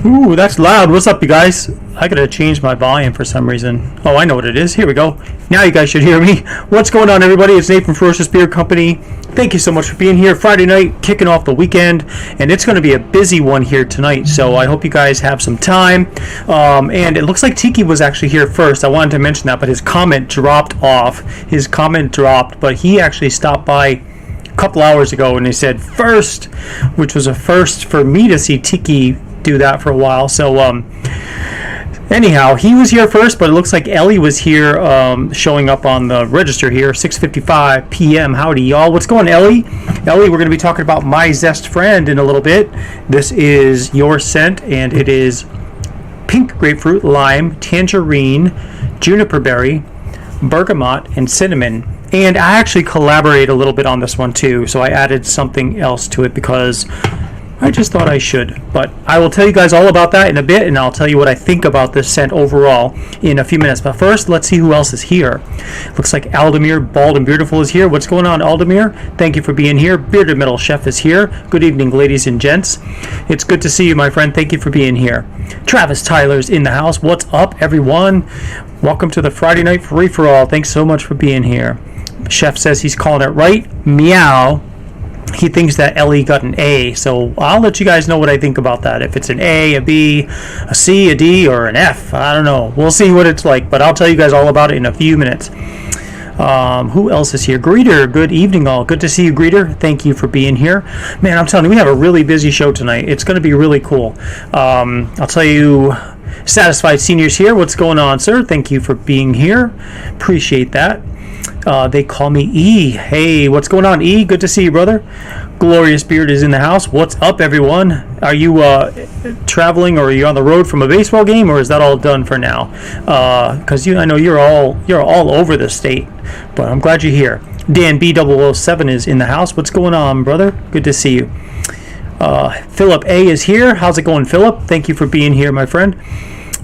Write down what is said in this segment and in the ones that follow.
Ooh, that's loud. What's up, you guys? I gotta change my volume for some reason. Oh, I know what it is. Here we go. Now you guys should hear me. What's going on, everybody? It's Nate from Ferocious Beer Company. Thank you so much for being here. Friday night, kicking off the weekend, and it's going to be a busy one here tonight, so I hope you guys have some time. And it looks like Tiki was actually here first. I wanted to mention that, but his comment dropped off. His comment dropped, but he actually stopped by couple hours ago and they said first, which was a first for me to see Tiki do that for a while. So anyhow, he was here first, but it looks like Ellie was here, showing up on the register here, 6:55 p.m. Howdy, y'all. What's going on, Ellie? Ellie, we're going to be talking about My Zest Friend in a little bit. This is your scent, and it is Pink Grapefruit, Lime, Tangerine, Juniper Berry, Bergamot, and Cinnamon. And I actually collaborate a little bit on this one too, so I added something else to it because I just thought I should. But I will tell you guys all about that in a bit, and I'll tell you what I think about this scent overall in a few minutes. But first, let's see who else is here. Looks like Aldemir, Bald and Beautiful, is here. What's going on, Aldemir? Thank you for being here. Bearded Metal Chef is here. Good evening, ladies and gents. It's good to see you, my friend. Thank you for being here. Travis Tyler's in the house. What's up, everyone? Welcome to the Friday Night Free-for-All. Thanks so much for being here. Chef says he's calling it right. Meow. He thinks that Ellie got an A, so I'll let you guys know what I think about that. If it's an A, a B, a C, a D, or an F, I don't know. We'll see what it's like, but I'll tell you guys all about it in a few minutes. Who else is here? Greeter, good evening all. Good to see you, Greeter. Thank you for being here. Man, I'm telling you, we have a really busy show tonight. It's going to be really cool. I'll tell you, Satisfied Senior's here. What's going on, sir? Thank you for being here. Appreciate that. They call me E. Hey, what's going on, E? Good to see you, brother. Glorious Beard is in the house. What's up, everyone? Are you traveling, or are you on the road from a baseball game, or is that all done for now? Because I know you're all over the state, but I'm glad you're here. Dan B007 is in the house. What's going on, brother? Good to see you. Philip A is here. How's it going, Philip? Thank you for being here, my friend.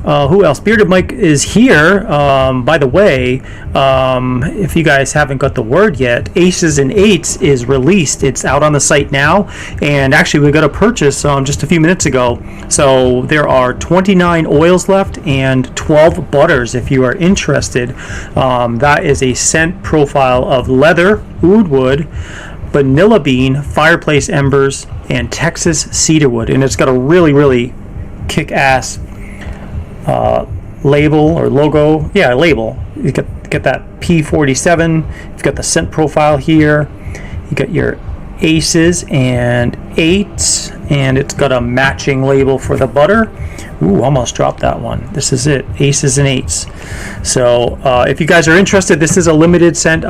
Who else? Bearded Mike is here. By the way, if you guys haven't got the word yet, Aces and Eights is released. It's out on the site now, and actually we got a purchase just a few minutes ago. So there are 29 oils left and 12 butters if you are interested. That is a scent profile of leather, oud wood, vanilla bean, fireplace embers, and Texas cedarwood, and it's got a really, really kick-ass label or logo. Yeah, label. You get that P47. You've got the scent profile here. You got your Aces and Eights, and it's got a matching label for the butter. Ooh, almost dropped that one. This is it, Aces and Eights. So if you guys are interested, this is a limited scent.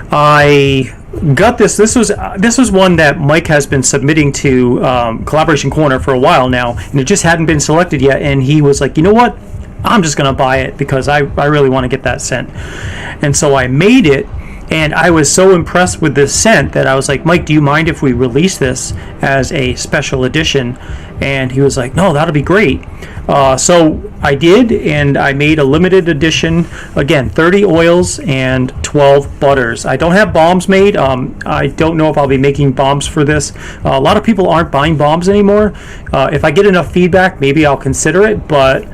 I got this. This was one that Mike has been submitting to Collaboration Corner for a while now, and it just hadn't been selected yet. And he was like, you know what? I'm just gonna buy it because I really want to get that scent. And so I made it, and I was so impressed with this scent that I was like, Mike, do you mind if we release this as a special edition? And he was like, no, that'll be great. So I did, and I made a limited edition. Again, 30 oils and 12 butters. I don't have bombs made. I don't know if I'll be making bombs for this. A lot of people aren't buying bombs anymore. If I get enough feedback, maybe I'll consider it. But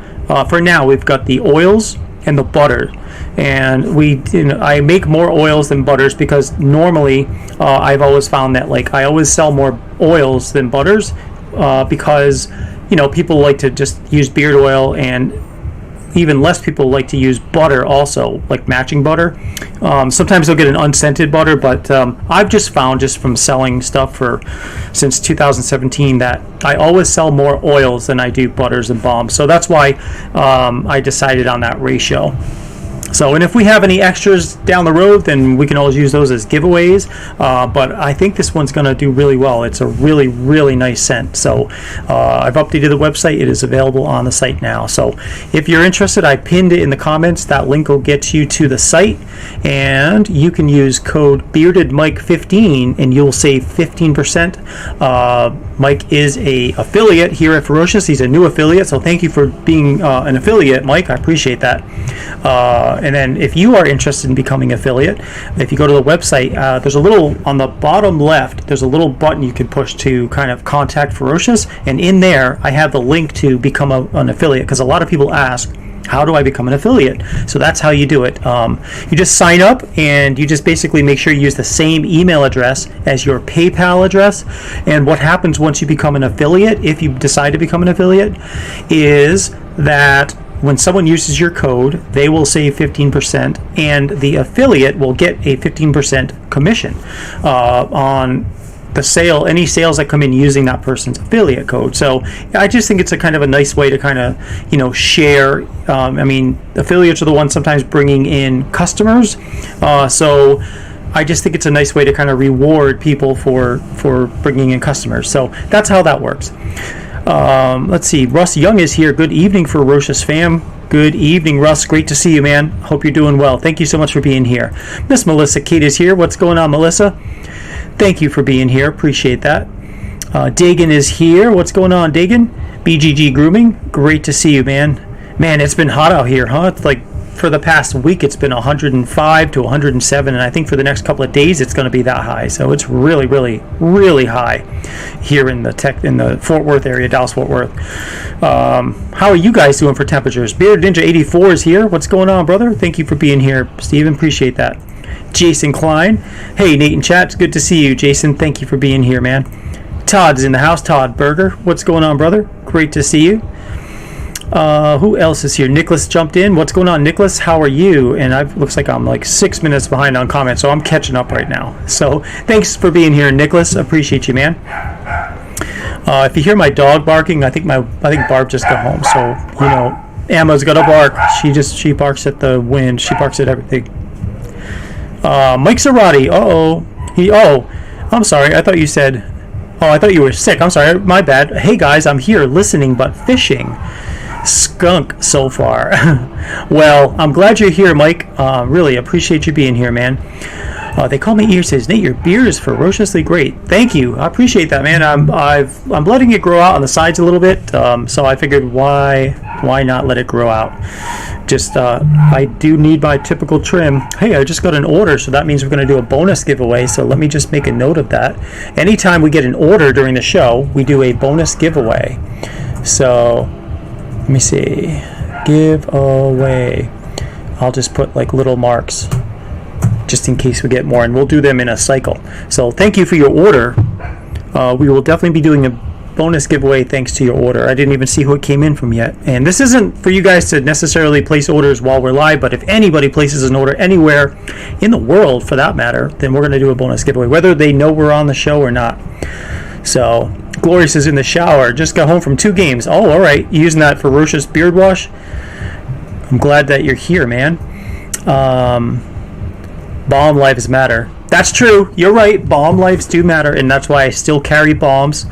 for now, we've got the oils and the butter. And I make more oils than butters because normally I've always found that I always sell more oils than butters because people like to just use beard oil, and even less people like to use butter also, like matching butter. Sometimes they'll get an unscented butter, but I've just found, just from selling stuff since 2017, that I always sell more oils than I do butters and bombs. So that's why I decided on that ratio. So, and if we have any extras down the road, then we can always use those as giveaways. But I think this one's going to do really well. It's a really, really nice scent. So I've updated the website. It is available on the site now. So if you're interested, I pinned it in the comments. That link will get you to the site. And you can use code BeardedMike15 and you'll save 15%. Mike is a affiliate here at Ferocious. He's a new affiliate. So thank you for being an affiliate, Mike. I appreciate that. And then if you are interested in becoming affiliate, if you go to the website, there's a little on the bottom left, there's a little button you can push to kind of contact Ferocious, and in there I have the link to become an affiliate, because a lot of people ask, how do I become an affiliate? So that's how you do it. You just sign up, and you just basically make sure you use the same email address as your PayPal address. And what happens once you become an affiliate, if you decide to become an affiliate, is that when someone uses your code, they will save 15%, and the affiliate will get a 15% commission on the sale, any sales that come in using that person's affiliate code. So I just think it's a kind of a nice way to kind of, share. I mean, affiliates are the ones sometimes bringing in customers. So I just think it's a nice way to kind of reward people for bringing in customers. So that's how that works. Let's see. Russ Young is here. Good evening, Ferocious fam. Good evening, Russ. Great to see you, man. Hope you're doing well. Thank you so much for being here. Miss Melissa Kate is here. What's going on, Melissa? Thank you for being here. Appreciate that. Dagan is here. What's going on, Dagan? BGG Grooming. Great to see you, man. Man, it's been hot out here, huh? It's like for the past week, it's been 105 to 107, and I think for the next couple of days, it's going to be that high. So it's really, really, really high here in the Fort Worth area, Dallas-Fort Worth. How are you guys doing for temperatures? Bearded Ninja 84 is here. What's going on, brother? Thank you for being here, Steven. Appreciate that. Jason Klein. Hey, Nate and chat. It's good to see you, Jason. Thank you for being here, man. Todd's in the house. Todd Berger. What's going on, brother? Great to see you. Who else is here? Nicholas jumped in. What's going on, Nicholas? How are you? And looks like I'm like 6 minutes behind on comments, so I'm catching up right now. So thanks for being here, Nicholas. Appreciate you, man. If you hear my dog barking, I think Barb just got home. So Emma's gonna bark. She barks at the wind. She barks at everything. Mike Zarati. I'm sorry. I thought you were sick. I'm sorry. My bad. Hey guys, I'm here listening but fishing. Skunk so far. Well, I'm glad you're here, Mike. Really appreciate you being here, man. They call me Ear. Says Nate, your beard is ferociously great. Thank you. I appreciate that, man. I'm letting it grow out on the sides a little bit. So I figured why not let it grow out? Just I do need my typical trim. Hey, I just got an order, so that means we're going to do a bonus giveaway. So let me just make a note of that. Anytime we get an order during the show, we do a bonus giveaway. So let me see. Giveaway. I'll just put like little marks just in case we get more, and we'll do them in a cycle. So thank you for your order. We will definitely be doing a bonus giveaway thanks to your order. I didn't even see who it came in from yet. And this isn't for you guys to necessarily place orders while we're live, but if anybody places an order anywhere in the world for that matter, then we're going to do a bonus giveaway, whether they know we're on the show or not. So Glorious is in the shower. Just got home from 2 games. Oh, all right. You using that Ferocious beard wash? I'm glad that you're here, man. Balm lives matter. That's true. You're right. Balm lives do matter, and that's why I still carry balms.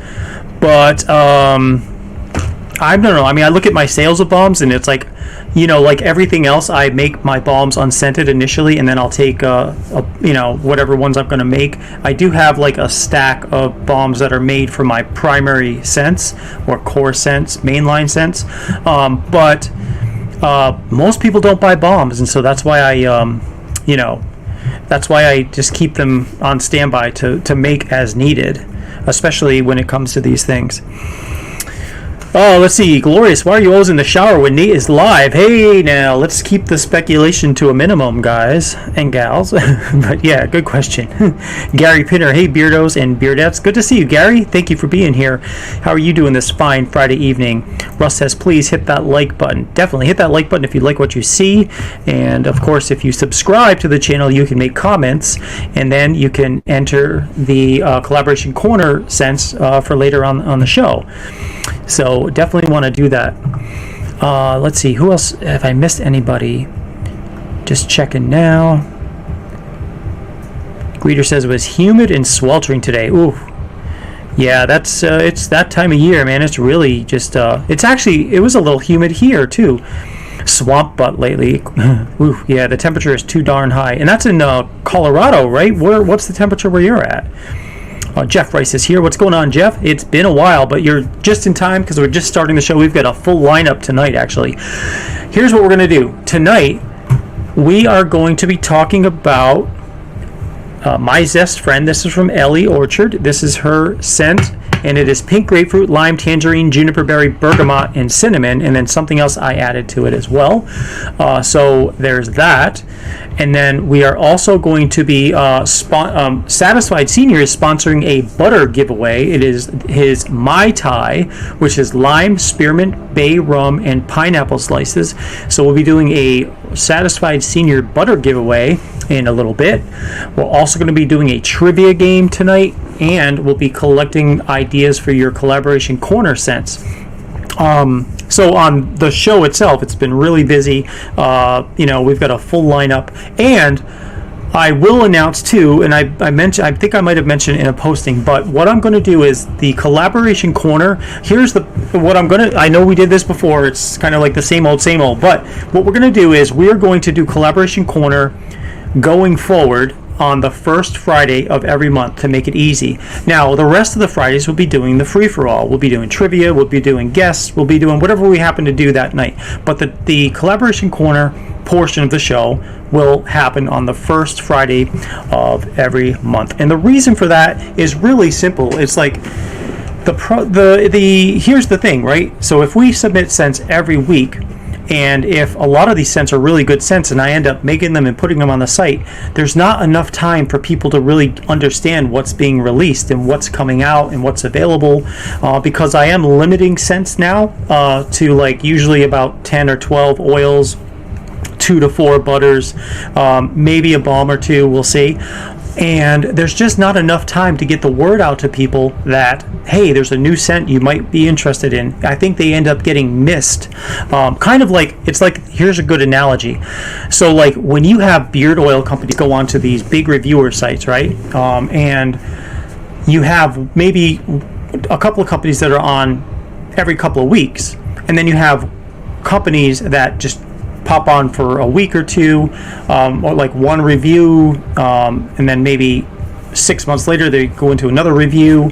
But I don't know. I mean, I look at my sales of balms, and it's like, like everything else, I make my balms unscented initially, and then I'll take whatever ones I'm going to make. I do have like a stack of balms that are made for my primary scents or core scents, mainline scents. But most people don't buy balms, and so that's why that's why I just keep them on standby to make as needed, especially when it comes to these things. Oh, let's see. Glorious, why are you always in the shower when Nate is live? Hey, now, let's keep the speculation to a minimum, guys and gals. But yeah, good question. Gary Pinner, hey, Beardos and Beardettes. Good to see you, Gary. Thank you for being here. How are you doing this fine Friday evening? Russ says, please hit that like button. Definitely hit that like button if you like what you see. And, of course, if you subscribe to the channel, you can make comments, and then you can enter the Collaboration Corner sense for later on the show. So definitely want to do that. Let's see, who else? Have I missed anybody? Just checking now. Greeter says it was humid and sweltering today. Ooh, yeah, that's it's that time of year, man. It's really just it was a little humid here too. Swamp butt lately. Ooh, yeah, the temperature is too darn high, and that's in Colorado, right? What's the temperature where you're at? Jeff Rice is here. What's going on, Jeff? It's been a while, but you're just in time because we're just starting the show. We've got a full lineup tonight, actually. Here's what we're going to do. Tonight, we are going to be talking about My Zest Friend. This is from Ellie Orchard. This is her scent, and it is pink grapefruit, lime, tangerine, juniper berry, bergamot, and cinnamon, and then something else I added to it as well. So there's that. And then we are also going to be Satisfied Senior is sponsoring a butter giveaway. It is his Mai Tai, which is lime, spearmint, bay rum, and pineapple slices. So we'll be doing a Satisfied Senior butter giveaway in a little bit. We're also going to be doing a trivia game tonight, and we'll be collecting ideas for your collaboration corner scents. So on the show itself, it's been really busy. We've got a full lineup, and I will announce too, and I think I might have mentioned in a posting, but what I'm going to do is the collaboration corner. I know we did this before. It's kind of like the same old, but what we're going to do is we're going to do collaboration corner going forward on the first Friday of every month to make it easy. Now, the rest of the Fridays we'll be doing the free-for-all. We'll be doing trivia, we'll be doing guests, we'll be doing whatever we happen to do that night. But the collaboration corner portion of the show will happen on the first Friday of every month. And the reason for that is really simple. It's like here's the thing, right? So if we submit scents every week, and if a lot of these scents are really good scents and I end up making them and putting them on the site, there's not enough time for people to really understand what's being released and what's coming out and what's available, because I am limiting scents now to like usually about 10 or 12 oils, 2 to 4 butters, maybe a balm or two, we'll see. And there's just not enough time to get the word out to people that, hey, there's a new scent you might be interested in. I think they end up getting missed. Kind of like, it's like, here's a good analogy. So like when you have beard oil companies go onto these big reviewer sites, right? And you have maybe a couple of companies that are on every couple of weeks. And then you have companies that just pop on for a week or two, or like one review, and then maybe 6 months later they go into another review.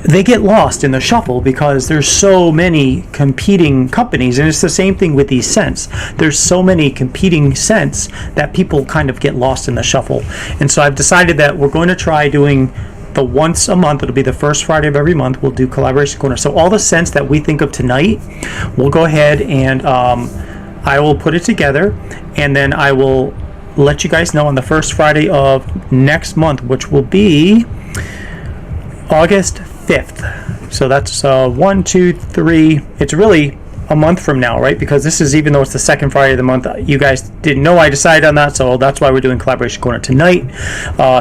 They get lost in the shuffle because there's so many competing companies, and it's the same thing with these scents. There's so many competing scents that people kind of get lost in the shuffle. And so I've decided that we're going to try doing the once a month. It'll be the first Friday of every month. We'll do Collaboration Corner. So all the scents that we think of tonight, we'll go ahead and I will put it together, and then I will let you guys know on the first Friday of next month, which will be August 5th. So that's 1, 2, 3. It's really a month from now, right? Because this is, even though it's the second Friday of the month, you guys didn't know I decided on that, so that's why we're doing Collaboration Corner tonight.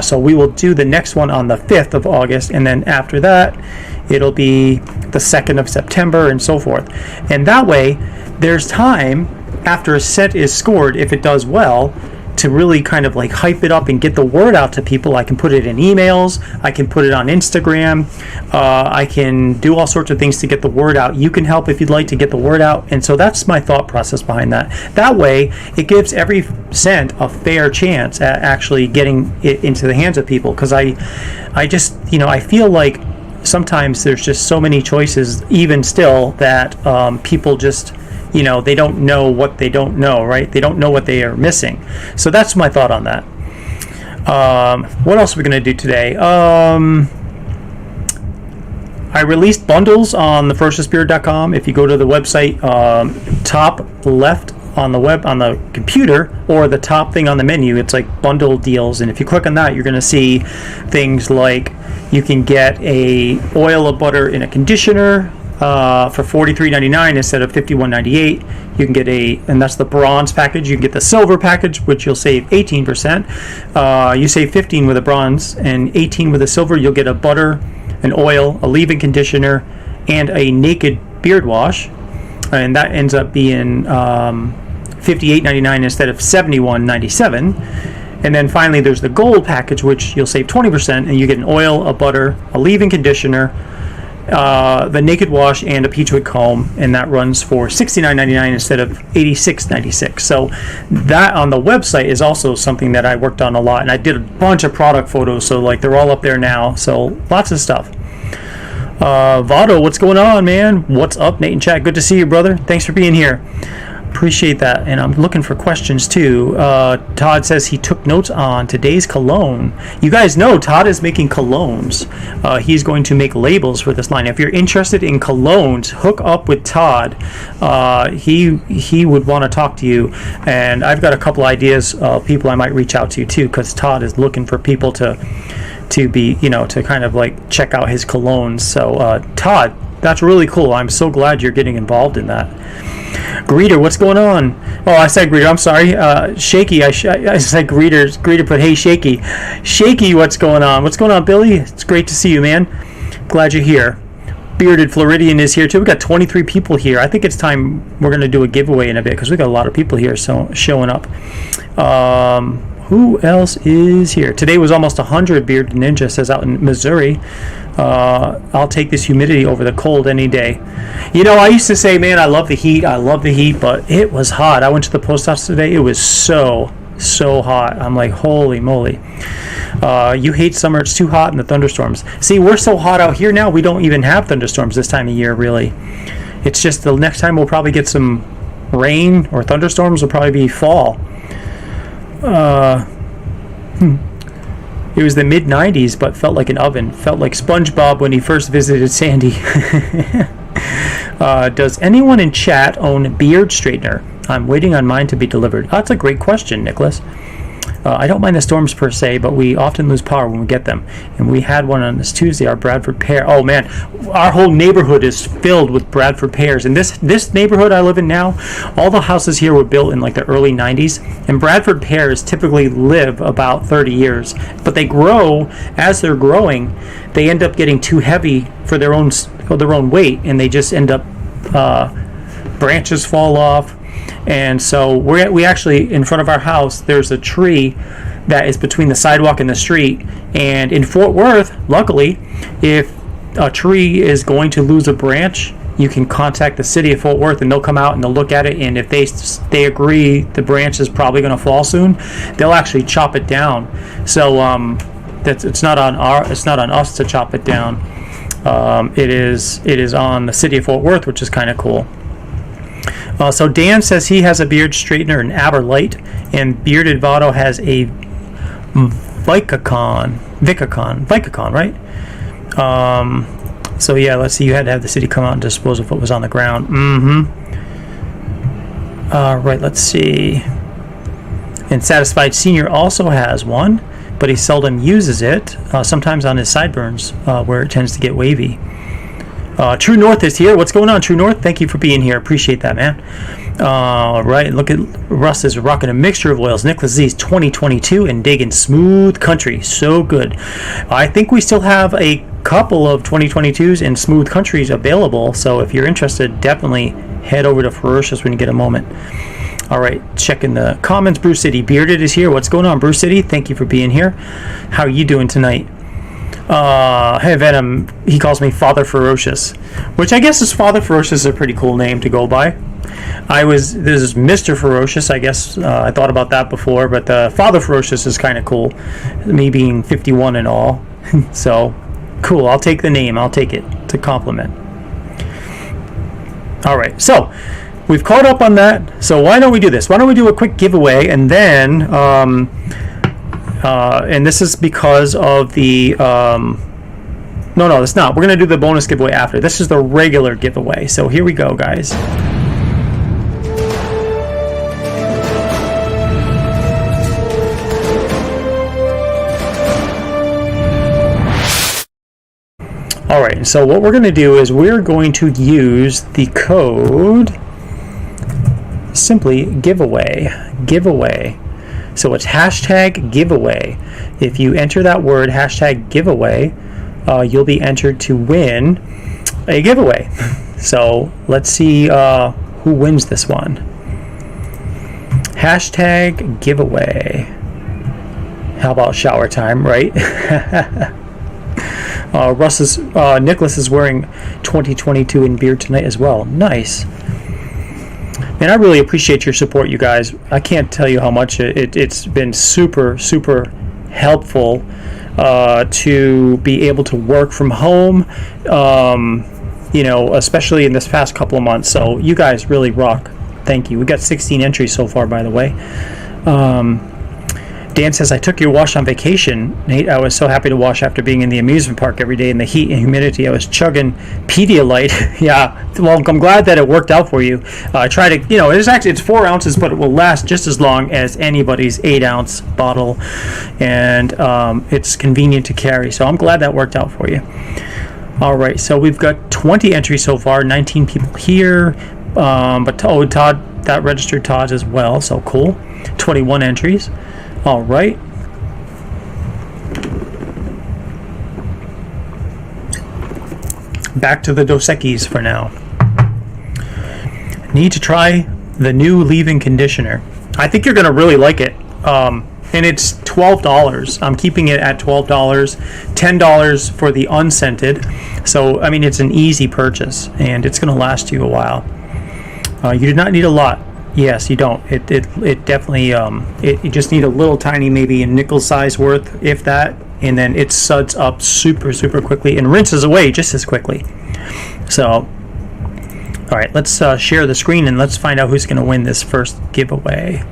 So we will do the next one on the 5th of August, and then after that, it'll be the 2nd of September and so forth. And that way, there's time after a scent is scored, if it does well, to really kind of like hype it up and get the word out to people. I can put it in emails, I can put it on Instagram, I can do all sorts of things to get the word out. You can help if you'd like to get the word out, and so that's my thought process behind that. That way it gives every scent a fair chance at actually getting it into the hands of people, because I just, I feel like sometimes there's just so many choices even still that people just, they don't know what they don't know, right? They don't know what they are missing. So that's my thought on that. What else are we going to do today? I released bundles on the ferociousbeard.com. If you go to the website, top left on the web, on the computer, or the top thing on the menu, it's like bundle deals. And if you click on that, you're going to see things like you can get a oil, a butter, and a conditioner for $43.99 instead of $51.98. You can get and that's the bronze package. You can get the silver package, which you'll save 18%. You save 15 with a bronze and 18 with a silver. You'll get a butter, an oil, a leave-in conditioner, and a naked beard wash, and that ends up being $58.99 instead of $71.97. And then finally, there's the gold package, which you'll save 20%, and you get an oil, a butter, a leave-in conditioner, the naked wash, and a peachwood comb, and that runs for $69.99 instead of $86.96. So that on the website is also something that I worked on a lot, and I did a bunch of product photos, so like they're all up there now. So lots of stuff. Vado, what's going on, man? What's up, Nate and chat? Good to see you, brother. Thanks for being here. Appreciate that. And I'm looking for questions too. Todd says he took notes on today's cologne. You guys know Todd is making colognes. He's going to make labels for this line. If you're interested in colognes, hook up with Todd. He would want to talk to you. And I've got a couple ideas of people I might reach out to too, because Todd is looking for people to be, to kind of like check out his colognes. So Todd, that's really cool. I'm so glad you're getting involved in that. Greeter, what's going on? Oh, I said Greeter. I'm sorry. Shaky. I said Greeter. Greeter put, hey, Shaky. Shaky, what's going on? What's going on, Billy? It's great to see you, man. Glad you're here. Bearded Floridian is here, too. We got 23 people here. I think it's time we're going to do a giveaway in a bit because we got a lot of people here showing up. Who else is here? Today was almost 100, Bearded Ninja says, out in Missouri. I'll take this humidity over the cold any day. I used to say, man, I love the heat, but it was hot. I went to the post office today. It was so hot. I'm like, holy moly. You hate summer. It's too hot and the thunderstorms. See, we're so hot out here now, we don't even have thunderstorms this time of year, really. It's just the next time we'll probably get some rain or thunderstorms will probably be fall. It was the mid-90s, but felt like an oven. Felt like SpongeBob when he first visited Sandy. Does anyone in chat own beard straightener? I'm waiting on mine to be delivered. That's a great question, Nicholas. I don't mind the storms per se, but we often lose power when we get them. And we had one on this Tuesday, our Bradford pear. Oh man, our whole neighborhood is filled with Bradford pears. And this neighborhood I live in now, all the houses here were built in like the early 90s. And Bradford pears typically live about 30 years. But they grow, as they're growing, they end up getting too heavy for their own weight. And they just end up, branches fall off. And so we actually, in front of our house, there's a tree that is between the sidewalk and the street. And in Fort Worth, luckily, if a tree is going to lose a branch, you can contact the city of Fort Worth and they'll come out and they'll look at it. And if they agree the branch is probably going to fall soon, they'll actually chop it down. So it's not on us to chop it down. It is on the city of Fort Worth, which is kind of cool. So Dan says he has a beard straightener, an Aberlite, and Bearded Votto has a Vicacon, right? So yeah, let's see. You had to have the city come out and dispose of what was on the ground. Right, let's see. And Satisfied Senior also has one, but he seldom uses it. Sometimes on his sideburns, where it tends to get wavy. True North is here. What's going on, True North? Thank you for being here. Appreciate that, man. Right, look at Russ is rocking a mixture of oils. Nicholas Z's 2022 and digging Smooth Country. So good. I think we still have a couple of 2022s and Smooth Countries available. So if you're interested, definitely head over to Ferocious when you get a moment. All right, checking the comments. Bruce City Bearded is here. What's going on, Bruce City? Thank you for being here. How are you doing tonight? Hey Venom, he calls me Father Ferocious, which I guess is Father Ferocious is a pretty cool name to go by. This is Mr. Ferocious, I guess. I thought about that before, but Father Ferocious is kind of cool, me being 51 and all. So cool, I'll take the name, I'll take it. It's a compliment. All right, so we've caught up on that, so why don't we do this? Why don't we do a quick giveaway, and then and this is because of the no, it's not. We're going to do the bonus giveaway after. This is the regular giveaway. So here we go, guys. All right, so what we're going to do is we're going to use the code simply giveaway. So it's hashtag giveaway. If you enter that word, hashtag giveaway, you'll be entered to win a giveaway. So let's see who wins this one. Hashtag giveaway. How about shower time, right? Nicholas is wearing 2022 in beard tonight as well. Nice. And I really appreciate your support, you guys. I can't tell you how much it's been super helpful to be able to work from home, especially in this past couple of months. So you guys really rock Thank you. We got 16 entries so far, by the way. Dan says, I took your wash on vacation, Nate. I was so happy to wash after being in the amusement park every day in the heat and humidity. I was chugging Pedialyte. Yeah, well, I'm glad that it worked out for you. I try to, it's 4 ounces, but it will last just as long as anybody's 8-ounce bottle, and it's convenient to carry. So I'm glad that worked out for you. All right, so we've got 20 entries so far, 19 people here, but Todd, that registered Todd as well, so cool. 21 entries. All right. Back to the Dos Equis for now. Need to try the new leave-in conditioner. I think you're going to really like it. And it's $12. I'm keeping it at $12. $10 for the unscented. So, I mean, it's an easy purchase, and it's going to last you a while. You do not need a lot. Yes, you don't. It definitely, you just need a little tiny, maybe a nickel size worth, if that, and then it suds up super, super quickly and rinses away just as quickly. So, all right, let's share the screen and let's find out who's going to win this first giveaway.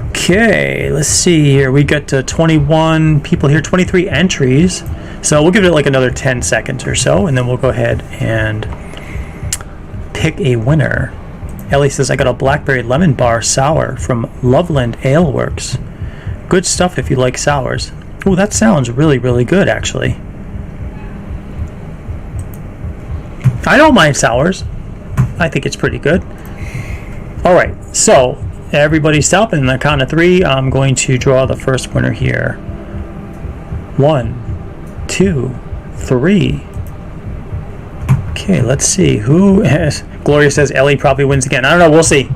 Okay, let's see here. We got 21 people here, 23 entries. So we'll give it like another 10 seconds or so, and then we'll go ahead and pick a winner. Ellie says, I got a blackberry lemon bar sour from Loveland Ale Works. Good stuff if you like sours. Oh, that sounds really, really good, actually. I don't mind sours. I think it's pretty good. All right, so everybody stop, and on the count of 3, I'm going to draw the first winner here. 1, 2, 3. Okay, let's see who has. Gloria says Ellie probably wins again. I don't know. We'll see.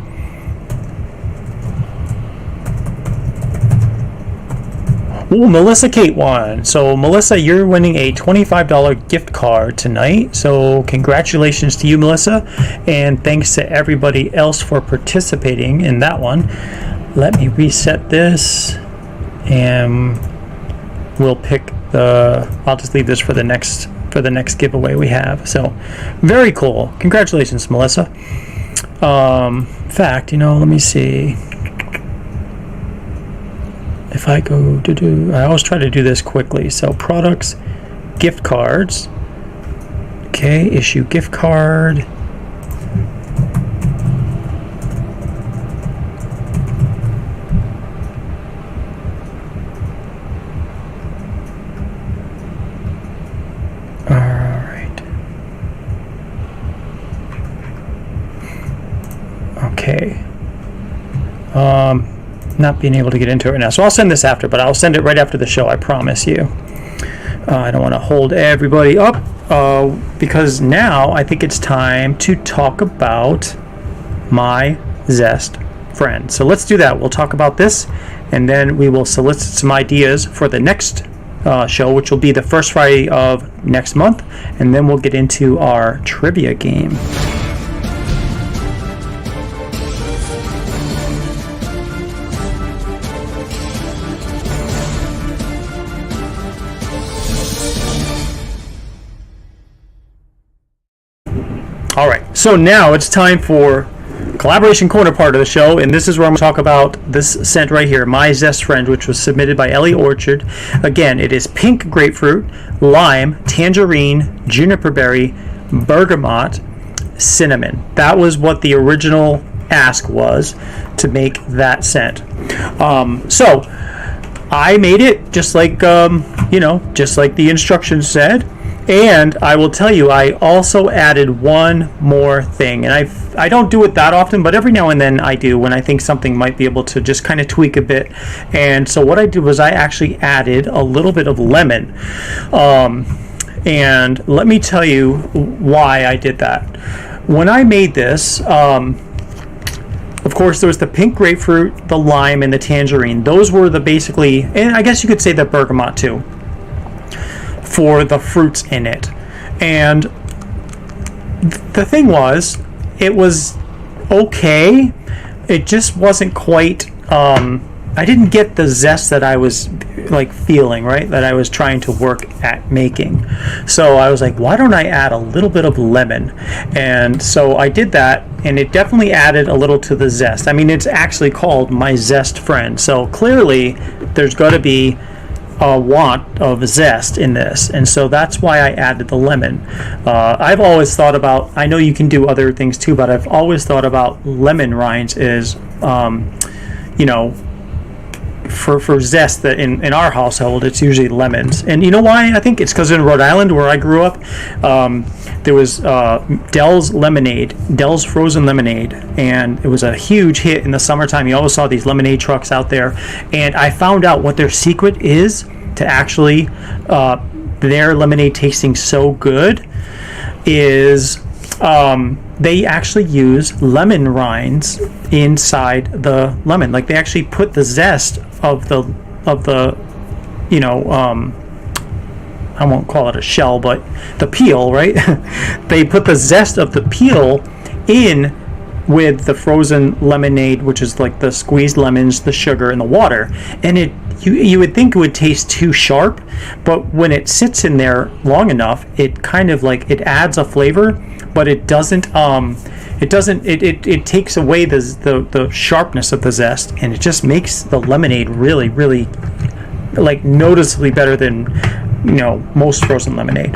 Ooh, Melissa Kate won. So, Melissa, you're winning a $25 gift card tonight. So, congratulations to you, Melissa. And thanks to everybody else for participating in that one. Let me reset this. And we'll pick I'll just leave this for the next giveaway we have. So very cool. Congratulations, Melissa. In fact, let me see if I go to I always try to do this quickly. So products, gift cards. Okay, issue gift card. Okay. Not being able to get into it right now. So I'll send this after, but I'll send it right after the show, I promise you. I don't want to hold everybody up because now I think it's time to talk about My Zest Friend. So let's do that. We'll talk about this, and then we will solicit some ideas for the next show, which will be the first Friday of next month, and then we'll get into our trivia game. All right, so now it's time for collaboration corner part of the show, and this is where I'm going to talk about this scent right here, My Zest Friend, which was submitted by Ellie Orchard. Again, it is pink grapefruit, lime, tangerine, juniper berry, bergamot, cinnamon. That was what the original ask was to make that scent. So I made it just like just like the instructions said. And I will tell you, I also added one more thing, and I don't do it that often, but every now and then I do when I think something might be able to just kind of tweak a bit. And so what I did was I actually added a little bit of lemon, and let me tell you why I did that. When I made this, of course, there was the pink grapefruit, the lime, and the tangerine. Those were the basically, and I guess you could say the bergamot too, for the fruits in it. And the thing was, it was okay. It just wasn't quite I didn't get the zest that I was like feeling, right? That I was trying to work at making. So I was like, why don't I add a little bit of lemon? And so I did that, and it definitely added a little to the zest. I mean, it's actually called My Zest Friend. So clearly there's got to be a want of zest in this, and so that's why I added the lemon. I've always thought about, I know you can do other things too, but I've always thought about lemon rinds as you know, for zest, that in our household it's usually lemons. And you know why? I think it's because in Rhode Island, where I grew up, there was Dell's frozen lemonade, and it was a huge hit in the summertime. You always saw these lemonade trucks out there, and I found out what their secret is to actually their lemonade tasting so good is they actually use lemon rinds inside the lemon. Like, they actually put the zest of the you know, I won't call it a shell, but the peel, right? They put the zest of the peel in with the frozen lemonade, which is like the squeezed lemons, the sugar, and the water. And you would think it would taste too sharp, but when it sits in there long enough, it kind of like, it adds a flavor, but it doesn't it takes away the sharpness of the zest, and it just makes the lemonade really, really, like, noticeably better than, you know, most frozen lemonade.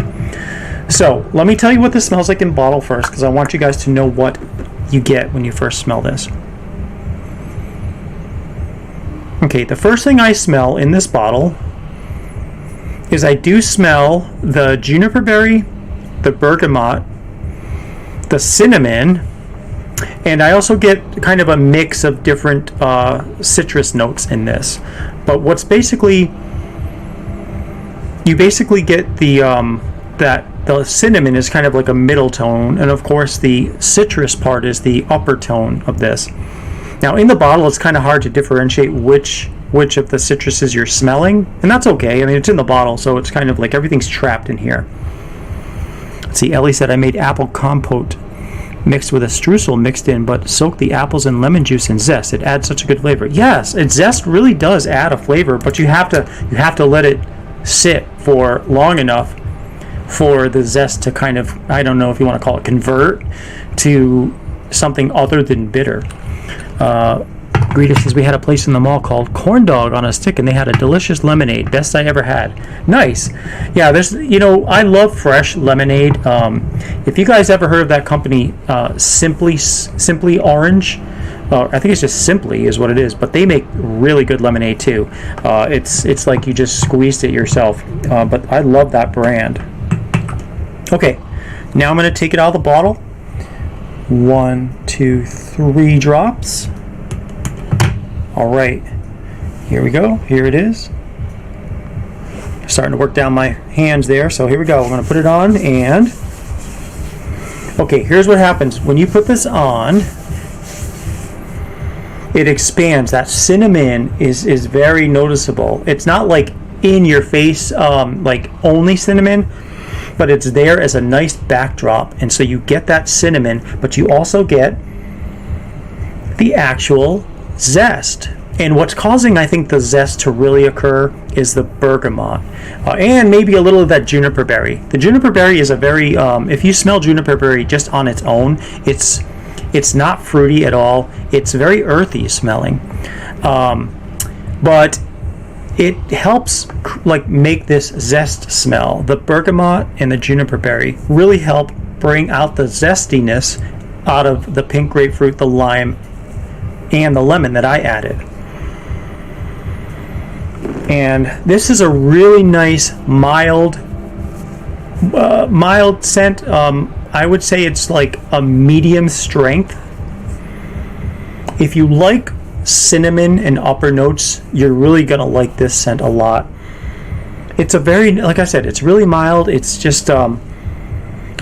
So let me tell you what this smells like in bottle first, because I want you guys to know what you get when you first smell this. Okay, the first thing I smell in this bottle is I do smell the juniper berry, the bergamot, the cinnamon, and I also get kind of a mix of different citrus notes in this. But what's basically, you basically get the that the cinnamon is kind of like a middle tone, and of course the citrus part is the upper tone of this. Now in the bottle, it's kind of hard to differentiate which of the citruses you're smelling, and that's okay. I mean, it's in the bottle, so it's kind of like everything's trapped in here. Let's see, Ellie said, I made apple compote mixed with a streusel mixed in, but soak the apples in lemon juice and zest. It adds such a good flavor. Yes, zest really does add a flavor, but you have to let it sit for long enough for the zest to kind of, I don't know if you want to call it, convert to something other than bitter. Rita says, we had a place in the mall called Corn Dog on a Stick, and they had a delicious lemonade, best I ever had. Nice. Yeah, there's, you know, I love fresh lemonade. If you guys ever heard of that company, Simply Orange, I think it's just Simply is what it is, but they make really good lemonade too. It's like you just squeezed it yourself, but I love that brand. Okay, now I'm going to take it out of the bottle. 1, 2, 3 drops. All right, here we go. Here it is. Starting to work down my hands there, so here we go. I'm going to put it on, and okay, here's what happens when you put this on. It expands. That cinnamon is very noticeable. It's not like in your face, like only cinnamon, but it's there as a nice backdrop, and so you get that cinnamon, but you also get the actual zest. And what's causing, I think, the zest to really occur is the bergamot, and maybe a little of that juniper berry. The juniper berry is a very, if you smell juniper berry just on its own, it's not fruity at all. It's very earthy smelling, but it helps like make this zest smell. The bergamot and the juniper berry really help bring out the zestiness out of the pink grapefruit, the lime, and the lemon that I added. And this is a really nice mild scent. I would say it's like a medium strength. If you like cinnamon and upper notes, you're really gonna like this scent a lot. It's a very, like I said, it's really mild. It's just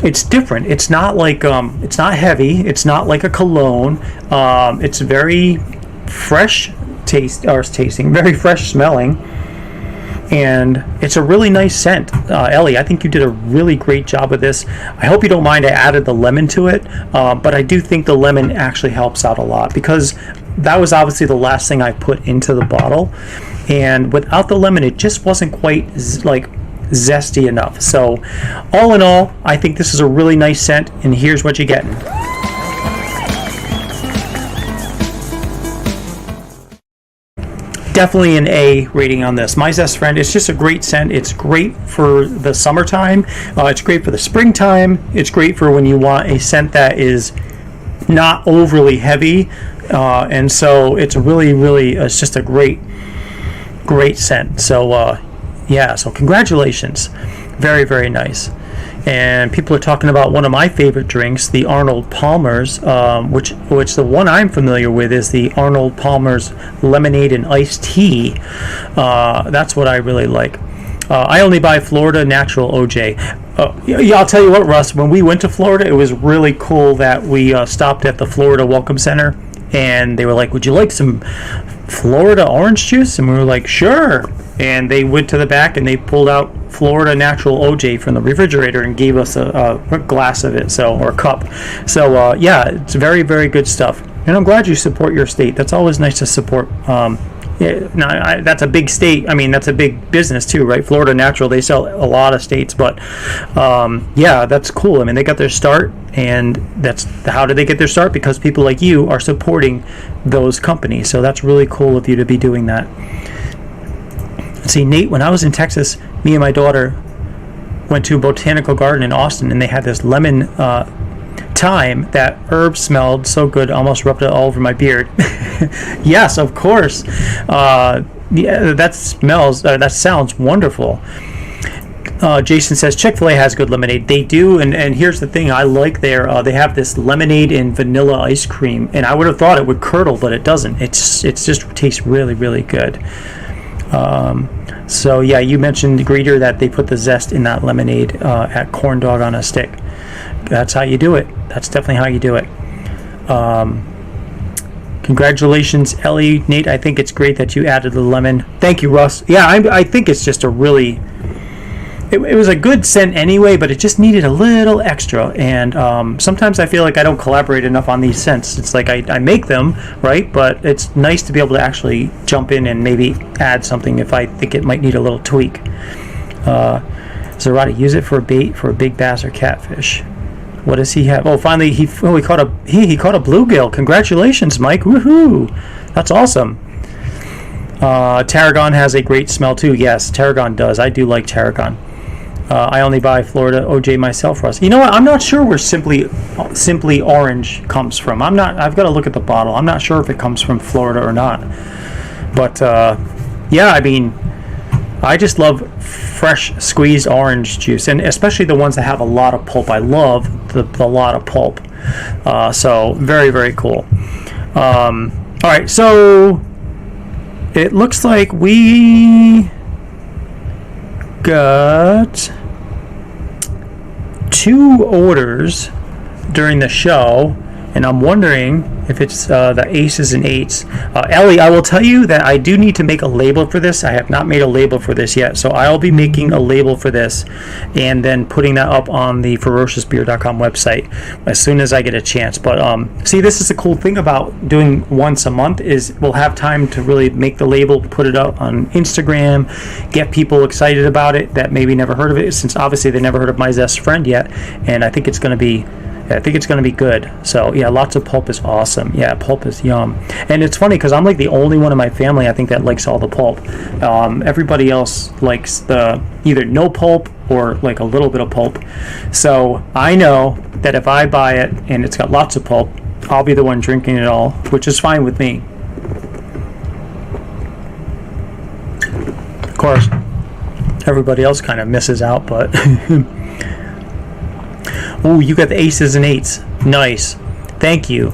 it's different. It's not like it's not heavy. It's not like a cologne. It's very fresh tasting, very fresh smelling, and it's a really nice scent. Ellie, I think you did a really great job with this. I hope you don't mind I added the lemon to it, but I do think the lemon actually helps out a lot, because that was obviously the last thing I put into the bottle, and without the lemon, it just wasn't quite like zesty enough. So all in all, I think this is a really nice scent, and here's what you're getting. Definitely an A rating on this. My Zest Friend, it's just a great scent. It's great for the summertime. It's great for the springtime. It's great for when you want a scent that is not overly heavy. And so it's really, it's just a great scent. So, yeah, so congratulations. Very, very nice. And people are talking about one of my favorite drinks, the Arnold Palmer's, which the one I'm familiar with is the Arnold Palmer's lemonade and iced tea. That's what I really like. I only buy Florida Natural OJ. Yeah, I'll tell you what, Russ, when we went to Florida, it was really cool that we stopped at the Florida Welcome Center, and they were like, would you like some Florida orange juice? And we were like, sure. And they went to the back and they pulled out Florida Natural OJ from the refrigerator and gave us a glass of it, or a cup. So yeah, it's very, very good stuff. And I'm glad you support your state. That's always nice to support. That's a big state. I mean, that's a big business too, right? Florida Natural, they sell a lot of states, but yeah, that's cool. I mean, they got their start, and how did they get their start? Because people like you are supporting those companies. So that's really cool of you to be doing that. See, Nate, when I was in Texas, me and my daughter went to a botanical garden in Austin, and they had this lemon thyme. That herb smelled so good, almost rubbed it all over my beard. Yes, of course. Yeah, that sounds wonderful. Jason says Chick-fil-A has good lemonade. They do, and here's the thing I like there. They have this lemonade and vanilla ice cream, and I would have thought it would curdle, but it doesn't. It just tastes really, really good. So yeah, you mentioned, Greeter, that they put the zest in that lemonade at Corn Dog on a Stick. That's how you do it. That's definitely how you do it. Congratulations, Ellie. Nate, I think it's great that you added the lemon. Thank you, Russ. Yeah, I think it's just a really... It was a good scent anyway, but it just needed a little extra. And sometimes I feel like I don't collaborate enough on these scents. It's like I make them, right? But it's nice to be able to actually jump in and maybe add something if I think it might need a little tweak. Zarate, use it for a bait for a big bass or catfish. What does he have? Oh, finally he caught a bluegill. Congratulations, Mike. Woohoo! That's awesome. Tarragon has a great smell too. Yes, Tarragon does. I do like Tarragon. I only buy Florida OJ myself, Russ. You know what? I'm not sure where Simply Orange comes from. I've got to look at the bottle. I'm not sure if it comes from Florida or not. But yeah, I mean, I just love fresh squeezed orange juice, and especially the ones that have a lot of pulp. I love the lot of pulp. So very, very cool. All right, so it looks like we got 2 orders during the show, and I'm wondering if it's the aces and eights. Ellie, I will tell you that I do need to make a label for this. I have not made a label for this yet, so I'll be making a label for this and then putting that up on the ferociousbeer.com website as soon as I get a chance. But see, this is the cool thing about doing once a month is we'll have time to really make the label, put it up on Instagram, get people excited about it that maybe never heard of it, since obviously they never heard of My Zest Friend yet, and I think it's going to be good. So yeah, lots of pulp is awesome. Yeah, pulp is yum. And it's funny because I'm like the only one in my family, I think, that likes all the pulp. Everybody else likes the either no pulp or like a little bit of pulp. So I know that if I buy it and it's got lots of pulp, I'll be the one drinking it all, which is fine with me. Of course, everybody else kind of misses out, but oh, you got the aces and eights. Nice. Thank you.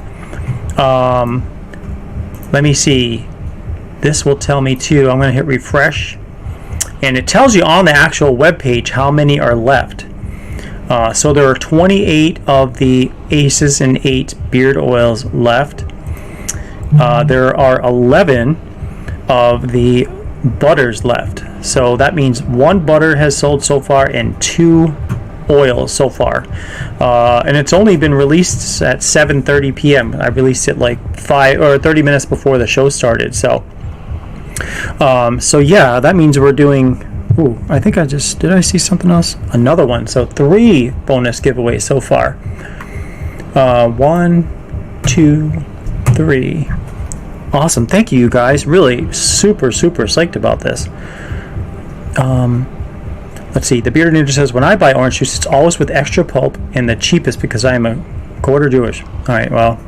Let me see. This will tell me too. I'm going to hit refresh. And it tells you on the actual web page how many are left. So there are 28 of the aces and eights beard oils left. There are 11 of the butters left. So that means 1 butter has sold so far and 2 oils so far, and it's only been released at 7:30 p.m. I released it like 30 minutes before the show started. So yeah, that means we're doing. Ooh, I think did I see something else? Another one. So 3 bonus giveaways so far. 1, 2, 3. Awesome. Thank you guys. Really super psyched about this. Let's see. The Bearded Ninja says, when I buy orange juice, it's always with extra pulp and the cheapest because I am a quarter Jewish. All right. Well,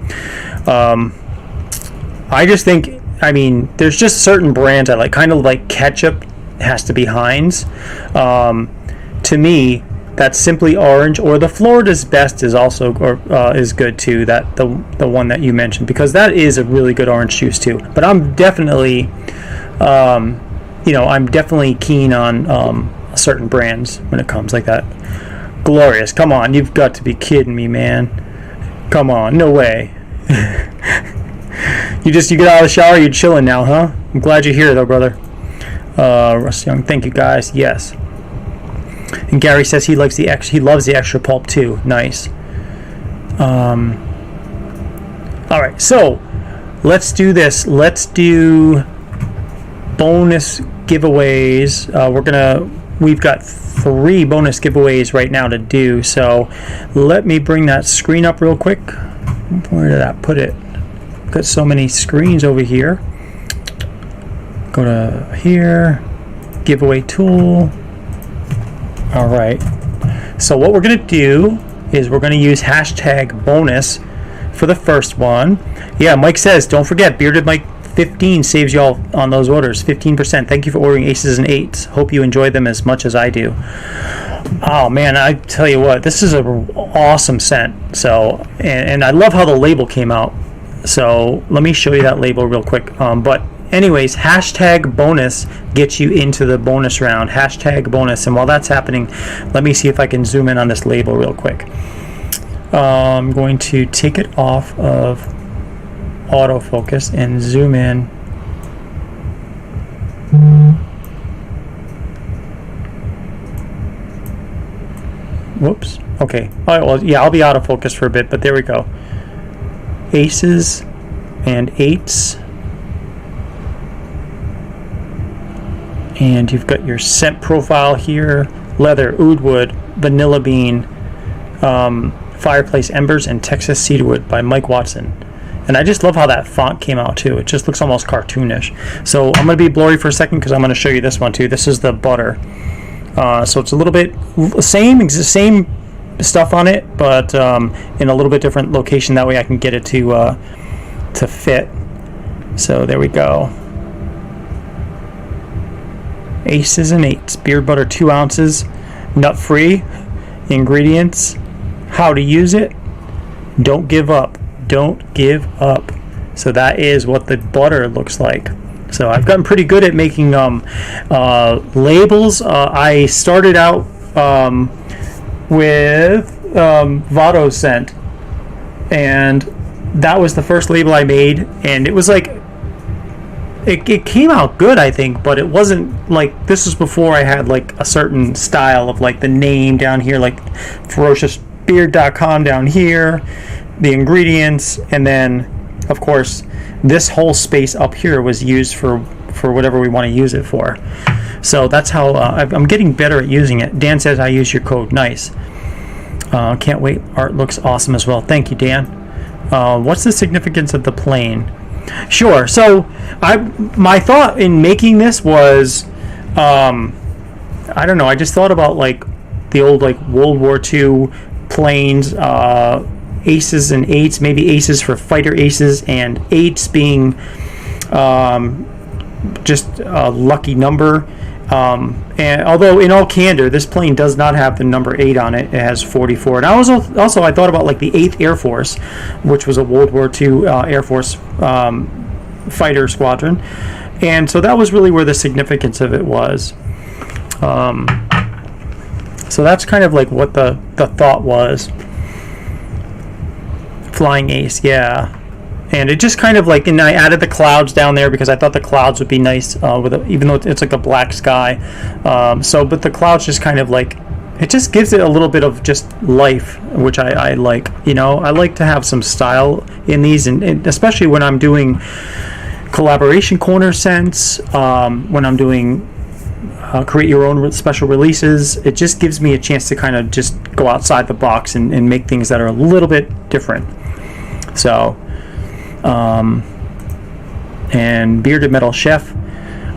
I just think, I mean, there's just certain brands I like, kind of like ketchup has to be Heinz. To me, that's Simply Orange, or the Florida's Best is also, is good too. That the one that you mentioned, because that is a really good orange juice too. But I'm definitely, I'm definitely keen on certain brands when it comes like that. Glorious, come on, you've got to be kidding me, man. Come on, no way. You get out of the shower, you're chilling now, huh? I'm glad you're here though, brother. Russ Young, thank you guys. Yes. And Gary says he loves the extra pulp too. Nice. All right, so let's do this. Let's do bonus giveaways. We've got 3 bonus giveaways right now to do. So let me bring that screen up real quick. Where did I put it? Got so many screens over here. Go to here, giveaway tool. All right, so what we're going to do is we're going to use hashtag bonus for the first one. Yeah, Mike says, don't forget, Bearded Mike 15 saves you all on those orders, 15%. Thank you for ordering aces and 8s. Hope you enjoy them as much as I do. Oh man, I tell you what, this is an awesome scent. So, and I love how the label came out. So let me show you that label real quick. But anyways, hashtag bonus gets you into the bonus round. Hashtag bonus. And while that's happening, let me see if I can zoom in on this label real quick. I'm going to take it off of autofocus and zoom in. Whoops. Okay. All right, well, yeah, I'll be out of focus for a bit, but there we go. Aces and 8s. And you've got your scent profile here: leather, oud wood, vanilla bean, fireplace embers, and Texas cedarwood by Mike Watson. And I just love how that font came out too. It just looks almost cartoonish. So I'm going to be blurry for a second because I'm going to show you this one too. This is the butter. So it's a little bit same stuff on it, but in a little bit different location. That way I can get it to fit. So there we go. Aces and 8s, beard butter 2 ounces, nut free. Ingredients, how to use it: don't give up. Don't give up. So that is what the butter looks like. So I've gotten pretty good at making labels. I started out with Vado scent, and that was the first label I made, and it was like it came out good, I think, but it wasn't like, this was before I had like a certain style of like the name down here, like ferociousbeard.com down here, the ingredients, and then of course this whole space up here was used for whatever we want to use it for. So that's how I'm getting better at using it. Dan says I use your code. Nice. Can't wait. Art looks awesome as well. Thank you, Dan. What's the significance of the plane? Sure. So my thought in making this was, I don't know, I just thought about like the old like World War II planes, aces and 8s, maybe aces for fighter aces, and 8s being just a lucky number. And although in all candor, this plane does not have the number 8 on it, it has 44. And I also I thought about like the 8th Air Force, which was a World War II Air Force fighter squadron, and so that was really where the significance of it was. So that's kind of like what the thought was. Flying ace, yeah. And it just kind of like, and I added the clouds down there because I thought the clouds would be nice even though it's like a black sky. But the clouds just kind of like it just gives it a little bit of just life, which I like. You know, I like to have some style in these, and especially when I'm doing collaboration corner scents, when I'm doing create your own special releases. It just gives me a chance to kind of just go outside the box and make things that are a little bit different. So, and Bearded Metal Chef.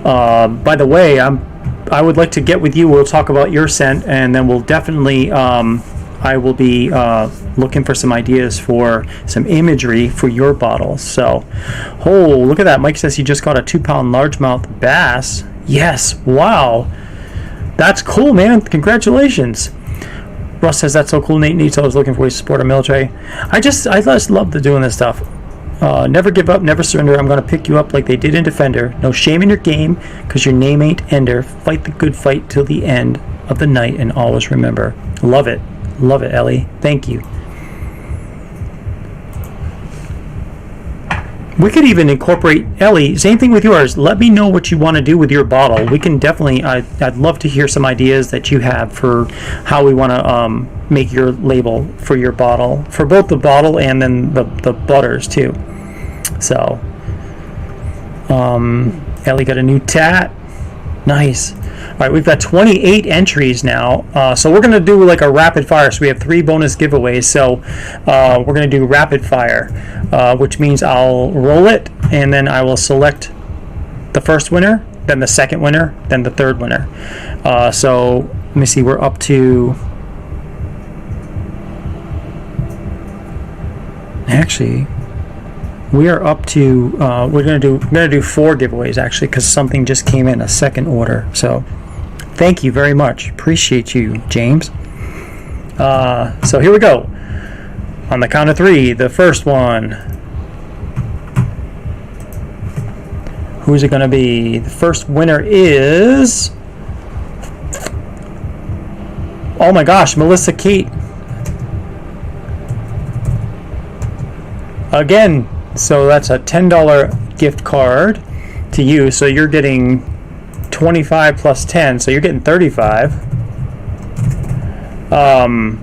By the way, I would like to get with you. We'll talk about your scent, and then we'll definitely I will be looking for some ideas for some imagery for your bottles. So, oh, look at that. Mike says he just got a 2-pound largemouth bass. Yes, wow, that's cool, man. Congratulations. Russ says that's so cool. Nate needs always looking for ways to support our military. I just love doing this stuff. Never give up, never surrender. I'm gonna pick you up like they did in Defender. No shame in your game, cause your name ain't Ender. Fight the good fight till the end of the night, and always remember. Love it, Ellie. Thank you. We could even incorporate, Ellie, same thing with yours. Let me know what you want to do with your bottle. We can definitely, I'd love to hear some ideas that you have for how we want to make your label for your bottle, for both the bottle and then the butters too. So, Ellie got a new tat. Nice. All right, we've got 28 entries now. So we're going to do like a rapid fire. So we have 3 bonus giveaways. So we're going to do rapid fire, which means I'll roll it and then I will select the first winner, then the second winner, then the third winner. So let me see, we're up to, actually, we are up to, we're gonna do 4 giveaways actually, because something just came in a second order. So thank you very much. Appreciate you, James. So here we go. On the count of 3, the first one. Who's it gonna be? The first winner is, oh my gosh, Melissa Kate. Again, so that's a $10 gift card to you. So you're getting 25 plus 10, so you're getting 35.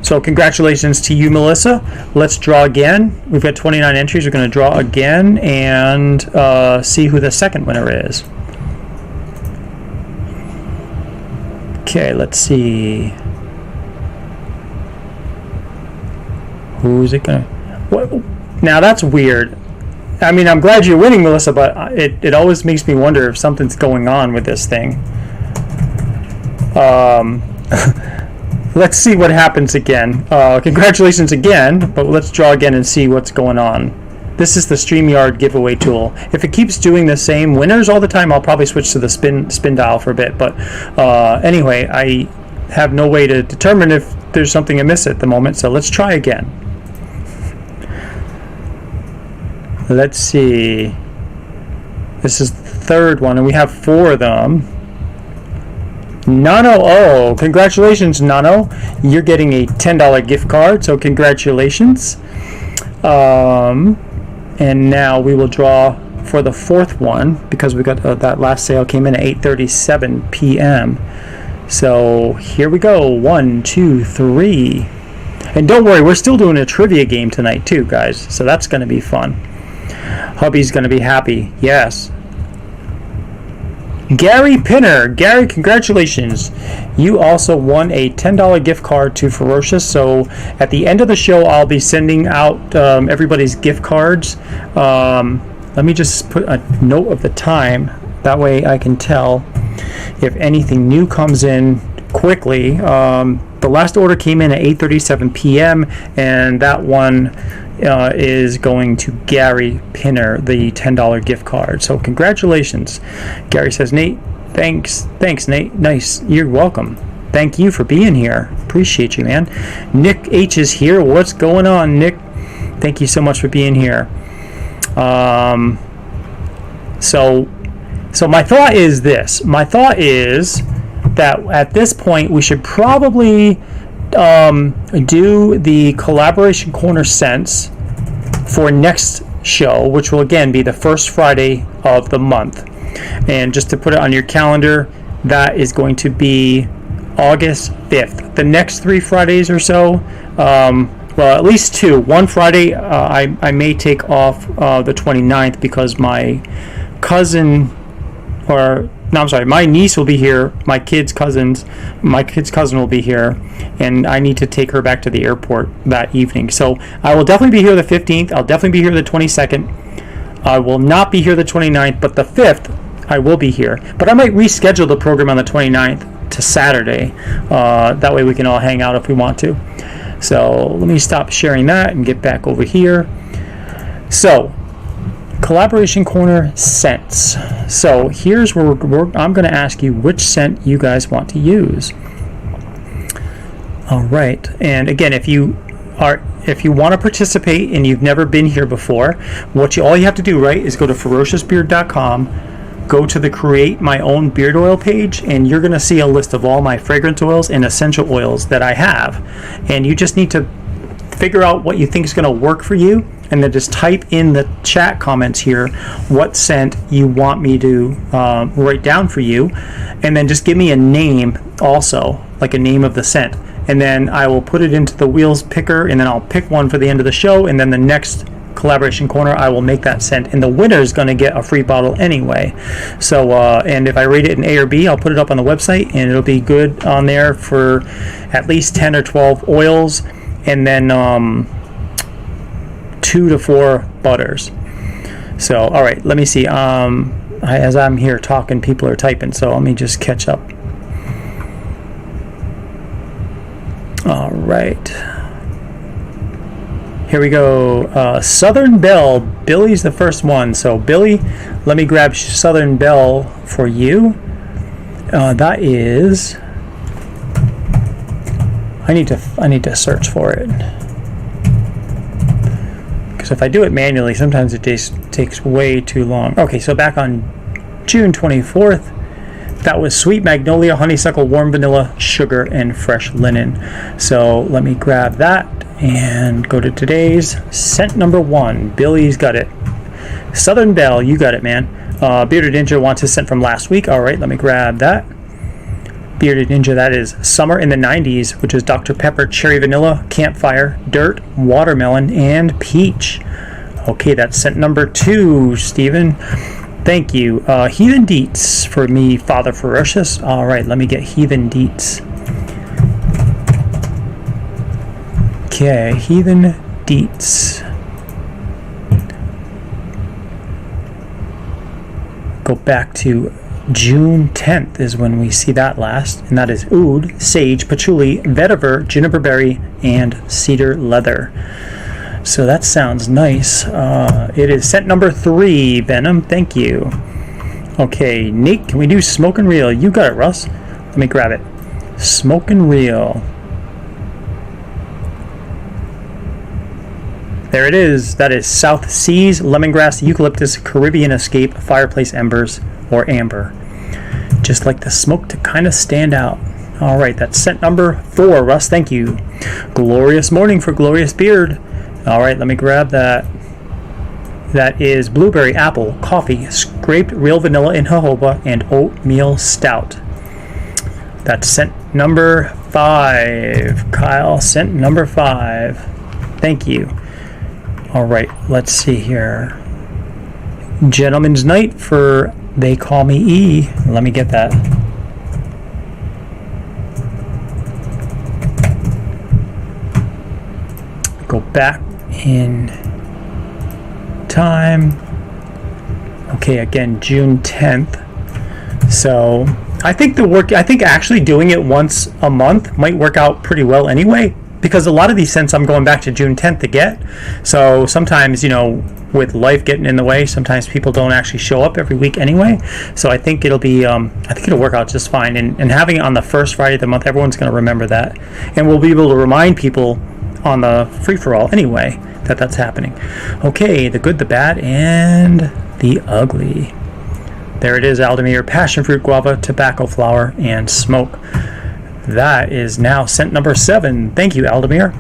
So congratulations to you, Melissa. Let's draw again. We've got 29 entries. We're going to draw again and see who the second winner is. Okay, let's see. Who's it going to... What? Now that's weird. I mean, I'm glad you're winning, Melissa, but it always makes me wonder if something's going on with this thing. Let's see what happens again. Congratulations again, but let's draw again and see what's going on. This is the StreamYard giveaway tool. If it keeps doing the same winners all the time, I'll probably switch to the spin dial for a bit. But anyway, I have no way to determine if there's something amiss at the moment, so let's try again. Let's see. This is the third one, and we have 4 of them. Nano, oh, congratulations, Nano. You're getting a $10 gift card, so congratulations. And now we will draw for the 4th one, because we got that last sale came in at 8:37 p.m. So here we go. 1, 2, 3. And don't worry, we're still doing a trivia game tonight too, guys. So that's going to be fun. Hubby's going to be happy. Yes. Gary Pinner. Gary, congratulations. You also won a $10 gift card to Ferocious. So at the end of the show, I'll be sending out everybody's gift cards. Let me just put a note of the time. That way I can tell if anything new comes in quickly. The last order came in at 8:37 p.m. and that one is going to Gary Pinner, the $10 gift card. So congratulations. Gary says, Nate, thanks, Nate. Nice. You're welcome. Thank you for being here. Appreciate you, man. Nick H is here. What's going on, Nick? Thank you so much for being here. So my thought is this. My thought is that at this point we should probably do the collaboration corner scents for next show, which will again be the first Friday of the month. And just to put it on your calendar, that is going to be August 5th. The next 3 Fridays or so, well, at least 2. One Friday, I may take off the 29th because my cousin, my niece will be here. My kid's cousin will be here, and I need to take her back to the airport that evening. So I will definitely be here the 15th. I'll definitely be here the 22nd. I will not be here the 29th, but the 5th I will be here. But I might reschedule the program on the 29th to Saturday. That way we can all hang out if we want to. So let me stop sharing that and get back over here. So Collaboration Corner scents. So here's where I'm going to ask you which scent you guys want to use. All right, and again, if you want to participate and you've never been here before, all you have to do, right, is go to ferociousbeard.com, go to the Create My Own Beard Oil page, and you're going to see a list of all my fragrance oils and essential oils that I have. And you just need to figure out what you think is going to work for you, and then just type in the chat comments here what scent you want me to write down for you, and then just give me a name also, like a name of the scent. And then I will put it into the wheels picker, and then I'll pick one for the end of the show, and then the next Collaboration Corner I will make that scent, and the winner is going to get a free bottle anyway. So and if I rate it in A or B, I'll put it up on the website, and it'll be good on there for at least 10 or 12 oils, and then 2 to 4 butters. So all right, let me see. As I'm here talking, people are typing, so let me just catch up. All right, here we go. Southern Belle. Billy's the first one. So Billy, let me grab Southern Belle for you. That is. I need to search for it, because if I do it manually, sometimes it takes way too long. Okay, so back on June 24th. That was Sweet Magnolia, Honeysuckle, Warm Vanilla, Sugar, and Fresh Linen. So let me grab that and go to today's scent number 1. Billy's got it. Southern Belle, you got it, man. Bearded Ninja wants his scent from last week. All right, let me grab that. Bearded Ninja, that is Summer in the 90s, which is Dr. Pepper, Cherry Vanilla, Campfire, Dirt, Watermelon, and Peach. Okay, that's scent number 2, Steven. Thank you. Heathen Deets for me, Father Ferocious. All right, let me get Heathen Deets. Okay, Heathen Deets. Go back to June 10th is when we see that last, and that is Oud, Sage, Patchouli, Vetiver, Juniper Berry, and Cedar Leather. So that sounds nice. It is scent number 3, Venom. Thank you. Okay, Nate, can we do Smoke and Reel? You got it, Russ. Let me grab it. Smoke and Reel. There it is. That is South Seas, Lemongrass, Eucalyptus, Caribbean Escape, Fireplace Embers, or Amber. Just like the smoke to kind of stand out. All right, that's scent number 4, Russ. Thank you. Glorious Morning for Glorious Beard. All right, let me grab that. That is Blueberry, Apple, Coffee, Scraped Real Vanilla in Jojoba, and Oatmeal Stout. That's scent number 5. Kyle, scent number 5. Thank you. All right, let's see here. Gentleman's Night for They Call Me E. Let me get that. Go back in time. Okay, again, June 10th. So I think actually doing it once a month might work out pretty well anyway, because a lot of these scents I'm going back to June 10th to get. So sometimes, with life getting in the way, sometimes people don't actually show up every week anyway. So I think it'll work out just fine. And having it on the first Friday of the month, everyone's going to remember that. And we'll be able to remind people on the free-for-all anyway that's happening. Okay, the good, the bad, and the ugly. There it is, Aldemir. Passion fruit, guava, tobacco flower, and smoke. That is now scent number 7. Thank you, Aldemir.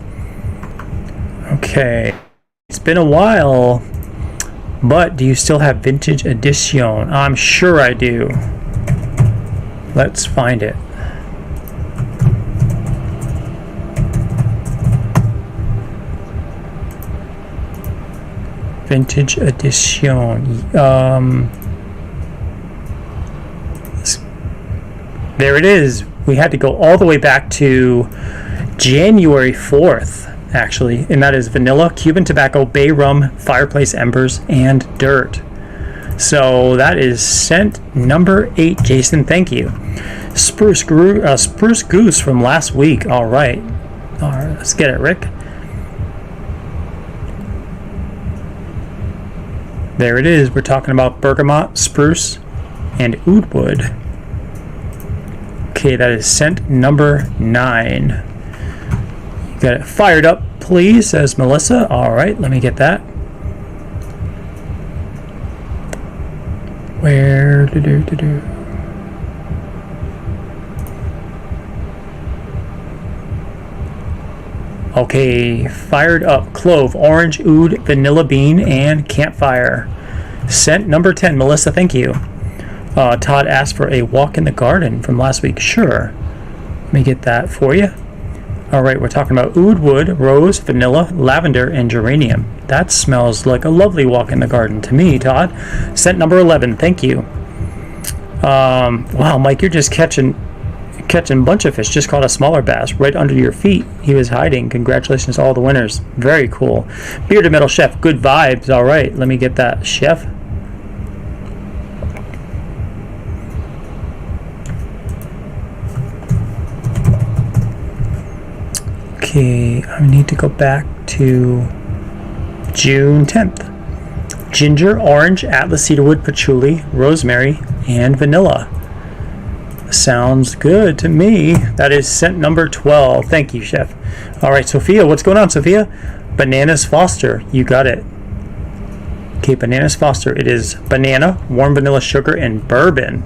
Okay, it's been a while, but do you still have Vintage Edition? I'm sure I do. Let's find it. Vintage edition. There it is. We had to go all the way back to January 4th, actually, and that is vanilla, Cuban tobacco, bay rum, fireplace embers, and dirt. So that is scent number 8, Jason. Thank you. Spruce Goose from last week. All right, let's get it, Rick. There it is. We're talking about bergamot, spruce, and oud wood. Okay, that is scent number 9. You got it fired up, please, says Melissa. All right, let me get that. Where do? Okay, fired up. Clove, orange, oud, vanilla bean, and campfire. Scent number 10. Melissa, thank you. Todd asked for a walk in the garden from last week. Sure. Let me get that for you. All right, we're talking about oud wood, rose, vanilla, lavender, and geranium. That smells like a lovely walk in the garden to me, Todd. Scent number 11. Thank you. Wow, Mike, you're just catching a bunch of fish. Just caught a smaller bass right under your feet. He was hiding. Congratulations to all the winners. Very cool. Bearded Metal Chef, good vibes. All right, let me get that, Chef. Okay, I need to go back to June 10th. Ginger, orange, Atlas cedarwood, patchouli, rosemary, and vanilla. Sounds good to me. That is scent number 12. Thank you, Chef. All right, Sophia, what's going on, Sophia? Bananas Foster. You got it. Okay, Bananas Foster. It is banana, warm vanilla sugar, and bourbon.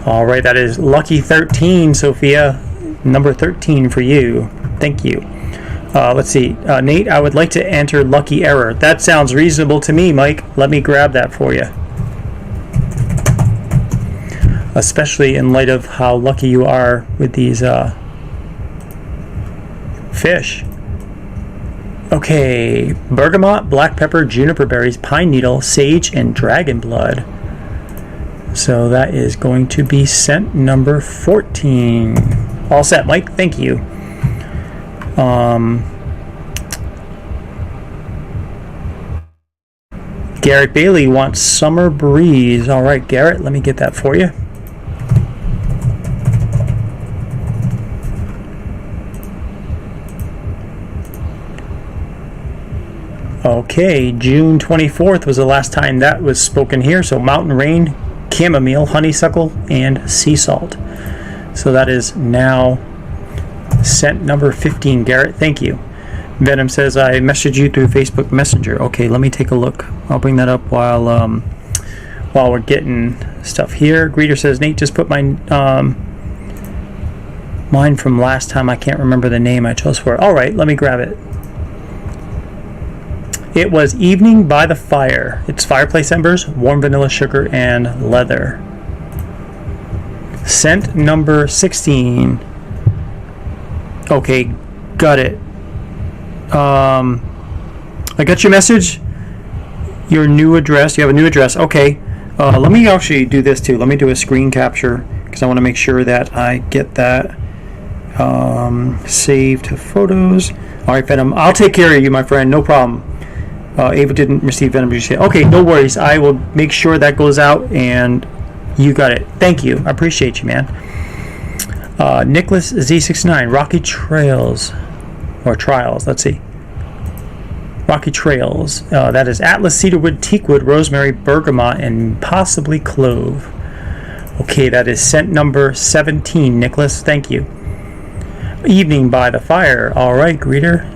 All right, that is lucky 13, Sophia. Number 13 for you. Thank you. Let's see. Nate, I would like to enter lucky error. That sounds reasonable to me, Mike. Let me grab that for you. Especially in light of how lucky you are with these fish. Okay. Bergamot, black pepper, juniper berries, pine needle, sage, and dragon blood. So that is going to be scent number 14. All set, Mike. Thank you. Garrett Bailey wants Summer Breeze. All right, Garrett, let me get that for you. Okay, June 24th was the last time that was spoken here. So Mountain Rain, chamomile, honeysuckle, and sea salt. So that is now scent number 15, Garrett. Thank you. Venom says, I messaged you through Facebook Messenger. Okay, let me take a look. I'll bring that up while we're getting stuff here. Greeter says, Nate, just put my mine from last time. I can't remember the name I chose for it. All right, let me grab it. It was Evening by the Fire. It's fireplace embers, warm vanilla sugar, and leather. Scent number 16. Okay, got it. I got your message. Your new address. You have a new address. Okay. Let me actually do this too. Let me do a screen capture because I want to make sure that I get that saved to photos. All right, Venom. I'll take care of you, my friend. No problem. Ava didn't receive Venom just yet. Okay, no worries. I will make sure that goes out and you got it. Thank you. I appreciate you, man. Nicholas Z69. Rocky Trails. Or Trials. Let's see. Rocky Trails. That is Atlas, cedarwood, teakwood, rosemary, bergamot, and possibly clove. Okay, that is scent number 17, Nicholas. Thank you. Evening by the Fire. All right, Greeter.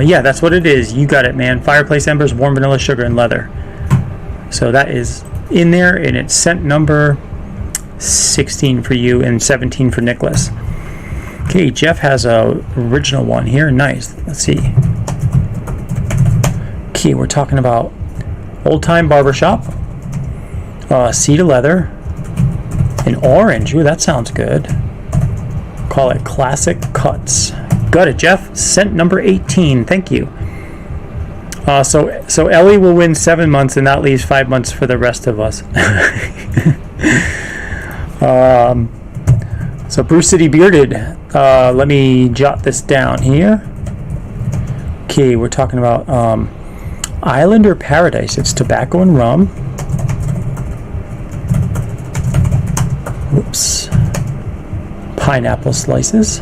Yeah, that's what it is. You got it, man. Fireplace embers, warm vanilla sugar, and leather. So that is in there, and it's scent number 16 for you and 17 for Nicholas. Okay, Jeff has a original one here. Nice. Let's see. Okay, we're talking about Old Time Barbershop, cedar leather, and orange. Ooh, that sounds good. Call it Classic Cuts. Got it, Jeff. Scent number 18. Thank you. So Ellie will win 7 months, and that leaves 5 months for the rest of us. So Bruce City Bearded. Let me jot this down here. Okay, we're talking about Island or Paradise. It's tobacco and rum. Whoops. Pineapple slices.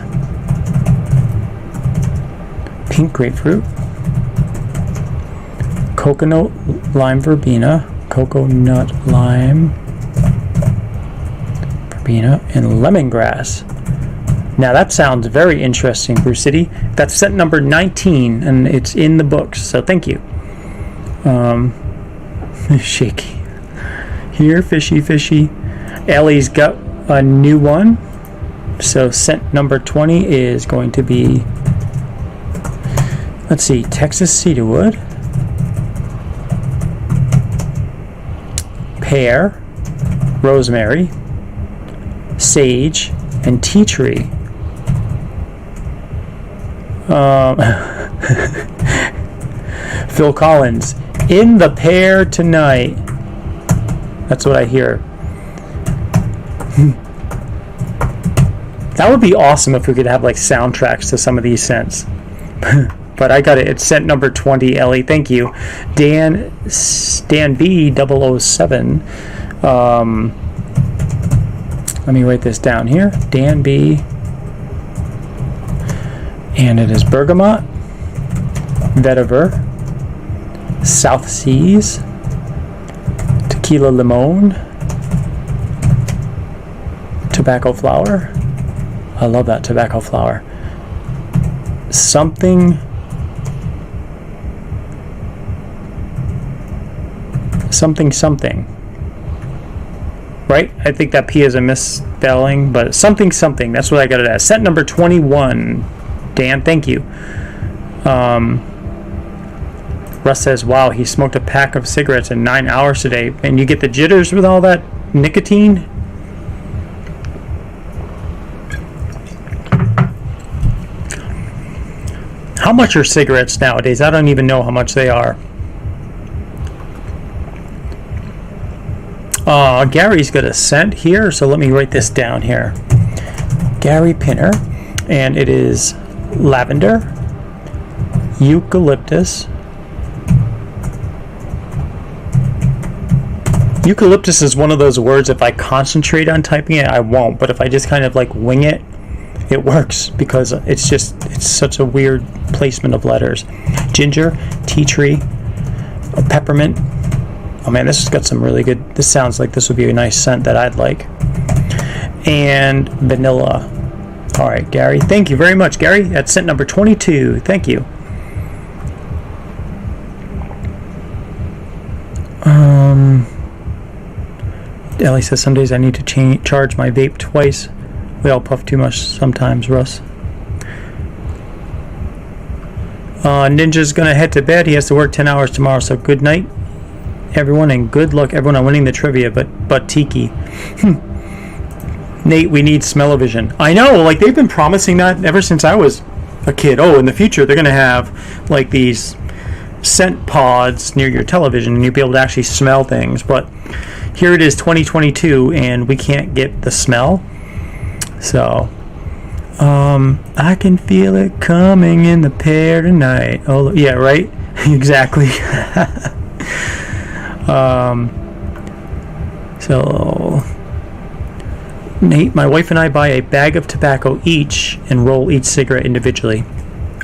Pink grapefruit. Coconut lime verbena. Coconut lime verbena and lemongrass. Now that sounds very interesting, Bruce City. That's scent number 19, and it's in the books, so thank you. Shaky. Here, fishy, fishy. Ellie's got a new one. So scent number 20 is going to be, let's see, Texas cedarwood, pear, rosemary, sage, and tea tree. Phil Collins, in the pear tonight. That's what I hear. That would be awesome if we could have like soundtracks to some of these scents. But I got it. It's scent number 20, Ellie. Thank you. Dan B007. Let me write this down here. Dan B. And it is Bergamot, Vetiver, South Seas, Tequila Limon, Tobacco Flower. I love that tobacco flower. Something right? I think that P is a misspelling, but something. That's what I got it as. Scent number 21. Dan, thank you. Russ says, wow, he smoked a pack of cigarettes in 9 hours today. And you get the jitters with all that nicotine? How much are cigarettes nowadays? I don't even know how much they are. Gary's got a scent here, so let me write this down here. Gary Pinner, and it is lavender, eucalyptus. Eucalyptus is one of those words, if I concentrate on typing it, I won't, but if I just kind of like wing it, it works because it's such a weird placement of letters. Ginger, tea tree, peppermint. Oh man, this has got some really good, this sounds like this would be a nice scent that I'd like. And vanilla. All right, Gary. Thank you very much, Gary. That's scent number 22. Thank you. Ellie says some days I need to charge my vape twice. We all puff too much sometimes, Russ. Ninja's gonna head to bed. He has to work 10 hours tomorrow, so good night, everyone, and good luck, everyone, on winning the trivia, but Tiki. Nate, we need smell-o-vision. I know, like, they've been promising that ever since I was a kid. Oh, in the future, they're gonna have, like, these scent pods near your television, and you'll be able to actually smell things, but here it is, 2022, and we can't get the smell. So, I can feel it coming in the pear tonight. Oh, yeah, right? Exactly. So, Nate, my wife and I buy a bag of tobacco each and roll each cigarette individually.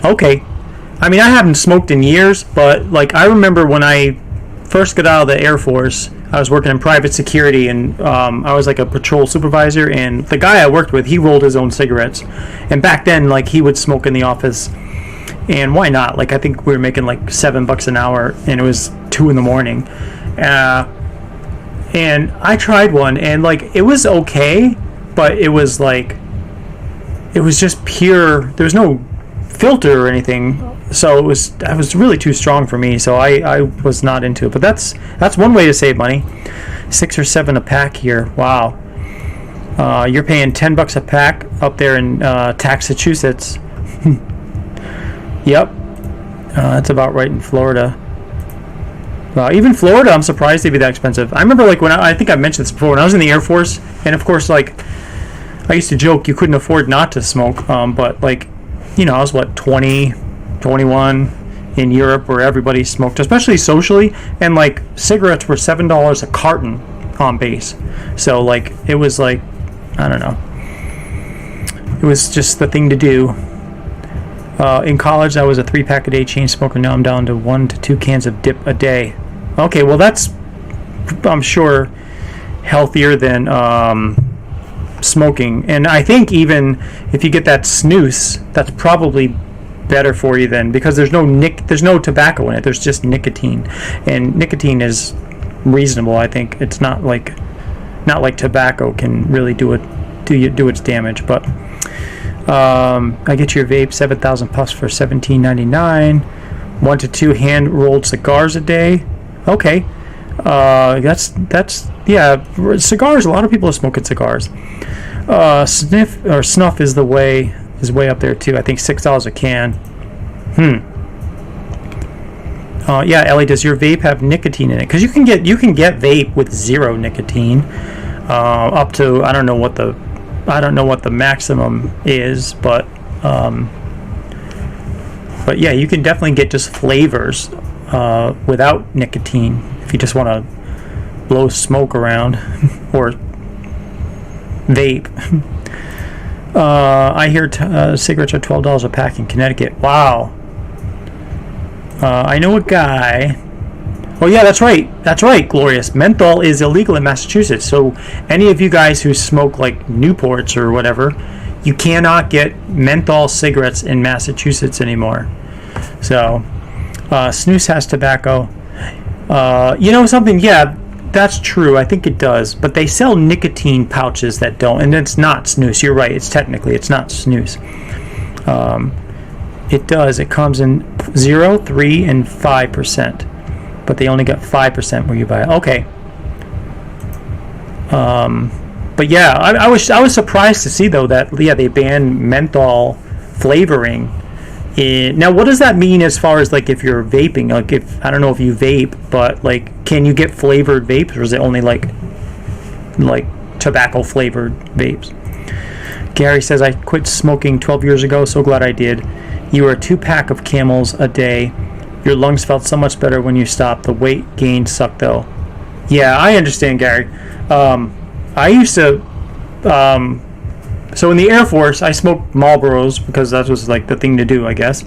Okay. I mean, I haven't smoked in years, but, like, I remember when I first got out of the Air Force, I was working in private security, and I was like a patrol supervisor, and the guy I worked with, he rolled his own cigarettes. And back then, like, he would smoke in the office, and why not? Like, I think we were making like $7 an hour, and it was 2 a.m. And I tried one, and like, it was okay, but it was like, it was just pure, there was no filter or anything. So that was really too strong for me, so I was not into it. But that's one way to save money. 6 or 7 a pack here. Wow. You're paying $10 a pack up there in Massachusetts. Yep. That's about right in Florida. Even Florida, I'm surprised they'd be that expensive. I remember, like, when I think I mentioned this before, when I was in the Air Force, and of course, like, I used to joke you couldn't afford not to smoke, but, like, you know, I was, 20, 21 in Europe where everybody smoked, especially socially, and, like, cigarettes were $7 a carton on base. So, like, it was, like, I don't know. It was just the thing to do. In college, I was a 3-pack a day chain smoker. Now I'm down to 1 to 2 cans of dip a day. Okay, well, that's, I'm sure, healthier than smoking. And I think even if you get that snus, that's probably better for you then, because there's no tobacco in it. There's just nicotine, and nicotine is reasonable. I think it's not like tobacco can really do its damage, but. I get your vape 7,000 puffs for $17.99. 1 to 2 hand rolled cigars a day. Okay, that's yeah. Cigars. A lot of people are smoking cigars. Snuff is way up there too. I think $6 a can. Yeah, Ellie, does your vape have nicotine in it? Because you can get vape with 0 nicotine, up to I don't know what the maximum is, but yeah, you can definitely get just flavors without nicotine if you just want to blow smoke around or vape. I hear cigarettes are $12 a pack in Connecticut. Wow. I know a guy. Oh yeah, that's right, Glorious. Menthol is illegal in Massachusetts, so any of you guys who smoke like Newports or whatever, you cannot get menthol cigarettes in Massachusetts anymore. So, snus has tobacco. You know something? Yeah, that's true. I think it does, but they sell nicotine pouches that don't, and it's not snus. You're right. It's not snus. It does. It comes in 0, 3, and 5%. But they only got 5% where you buy it. Okay. But yeah, I was surprised to see though that they banned menthol flavoring. Now, what does that mean as far as like if you're vaping? Like if I don't know if you vape, but like can you get flavored vapes, or is it only like tobacco flavored vapes? Gary says, I quit smoking 12 years ago. So glad I did. You were a 2-pack of Camels a day. Your lungs felt so much better when you stopped. The weight gain sucked, though. Yeah, I understand, Gary. I used to... so in the Air Force, I smoked Marlboros because that was like the thing to do, I guess.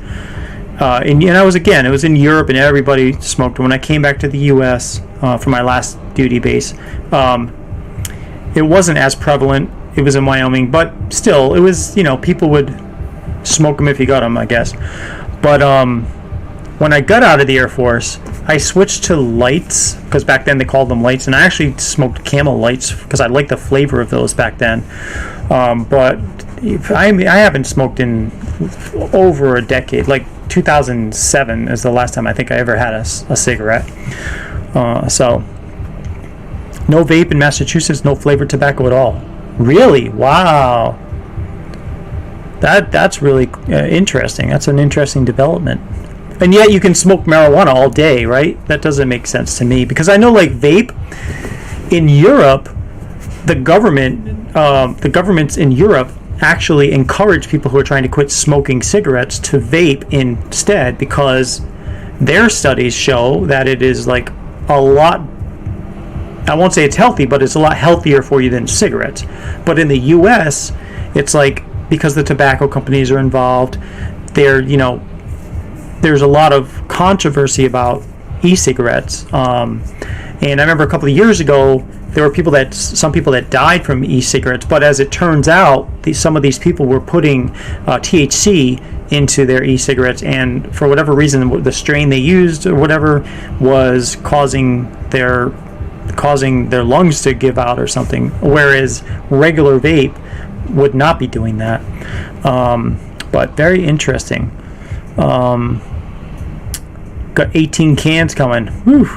And it was in Europe and everybody smoked. When I came back to the U.S. For my last duty base, it wasn't as prevalent. It was in Wyoming, but still, it was, people would smoke them if you got them, I guess. But when I got out of the Air Force, I switched to lights, because back then they called them lights, and I actually smoked Camel lights because I liked the flavor of those back then. But I haven't smoked in over a decade. Like 2007 is the last time I think I ever had a cigarette. So no vape in Massachusetts, no flavored tobacco at all. Really? Wow. That's really interesting. That's an interesting development. And yet you can smoke marijuana all day, right? That doesn't make sense to me, because I know like vape in Europe, the governments in Europe actually encourage people who are trying to quit smoking cigarettes to vape instead, because their studies show that it is like a lot, I won't say it's healthy, but it's a lot healthier for you than cigarettes. But in the US, it's like, because the tobacco companies are involved, there's a lot of controversy about e-cigarettes. And I remember a couple of years ago, there were some people that died from e-cigarettes, but as it turns out, some of these people were putting THC into their e-cigarettes, and for whatever reason, the strain they used or whatever was causing their lungs to give out or something, whereas regular vape would not be doing that. But very interesting. Got 18 cans coming. Whew.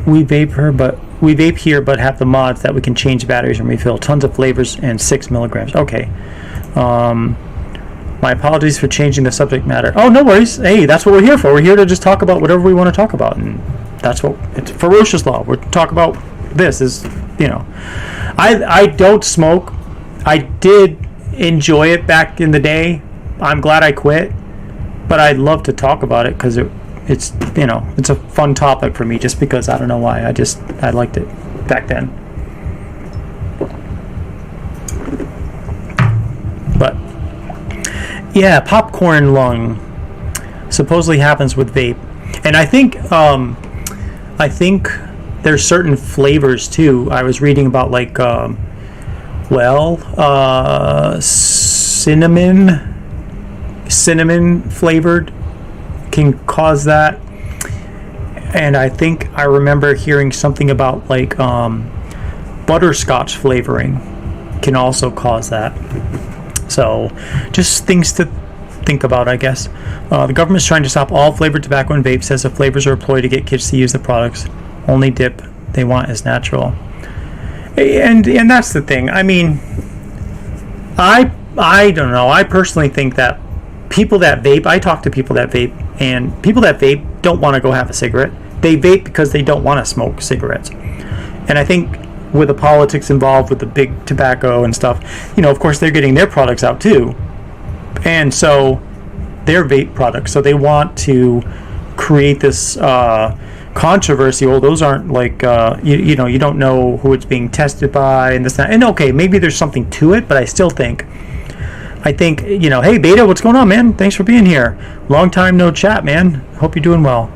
We vape here, but have the mods that we can change batteries and refill. Tons of flavors and 6 milligrams. Okay. My apologies for changing the subject matter. Oh, no worries. Hey, that's what we're here for. We're here to just talk about whatever we want to talk about, and that's what it's Ferocious Law. We're talking about this. Is I don't smoke. I did enjoy it back in the day. I'm glad I quit, but I'd love to talk about it because it's it's a fun topic for me. Just because I don't know why. I liked it back then. But yeah, popcorn lung supposedly happens with vape, and I think there's certain flavors too. I was reading about like cinnamon flavored can cause that, and I think I remember hearing something about like butterscotch flavoring can also cause that. So just things to think about, I guess. The government is trying to stop all flavored tobacco and vape, says the flavors are employed to get kids to use the products. Only dip they want is natural. And that's the thing. I mean, I don't know. I personally think that people that vape, I talk to people that vape, and people that vape don't want to go have a cigarette. They vape because they don't want to smoke cigarettes. And I think with the politics involved with the big tobacco and stuff, of course they're getting their products out too. And so their vape products, so they want to create this controversy. Well, those aren't like you don't know who it's being tested by and this that. And okay, maybe there's something to it, but I think hey Beta, what's going on, man? Thanks for being here. Long time no chat, man. Hope you're doing well.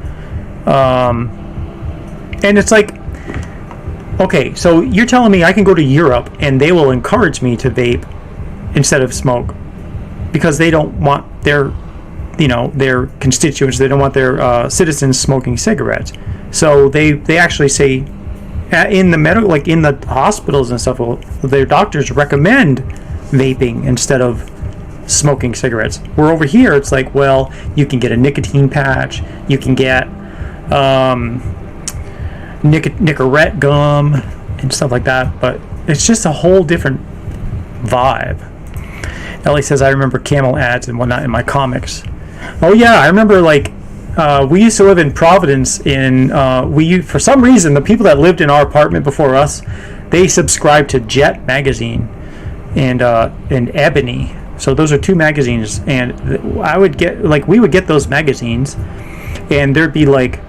And it's like, okay, so you're telling me I can go to Europe and they will encourage me to vape instead of smoke because they don't want their constituents, they don't want their citizens smoking cigarettes. So they actually say in the like in the hospitals and stuff, their doctors recommend vaping instead of smoking cigarettes. Where over here it's like, well, you can get a nicotine patch, you can get Nicorette gum and stuff like that, but it's just a whole different vibe. Ellie says, I remember Camel ads and whatnot in my comics. Oh yeah, I remember like we used to live in Providence for some reason the people that lived in our apartment before us, they subscribed to Jet magazine and Ebony. So those are two magazines, and we would get those magazines, and there'd be like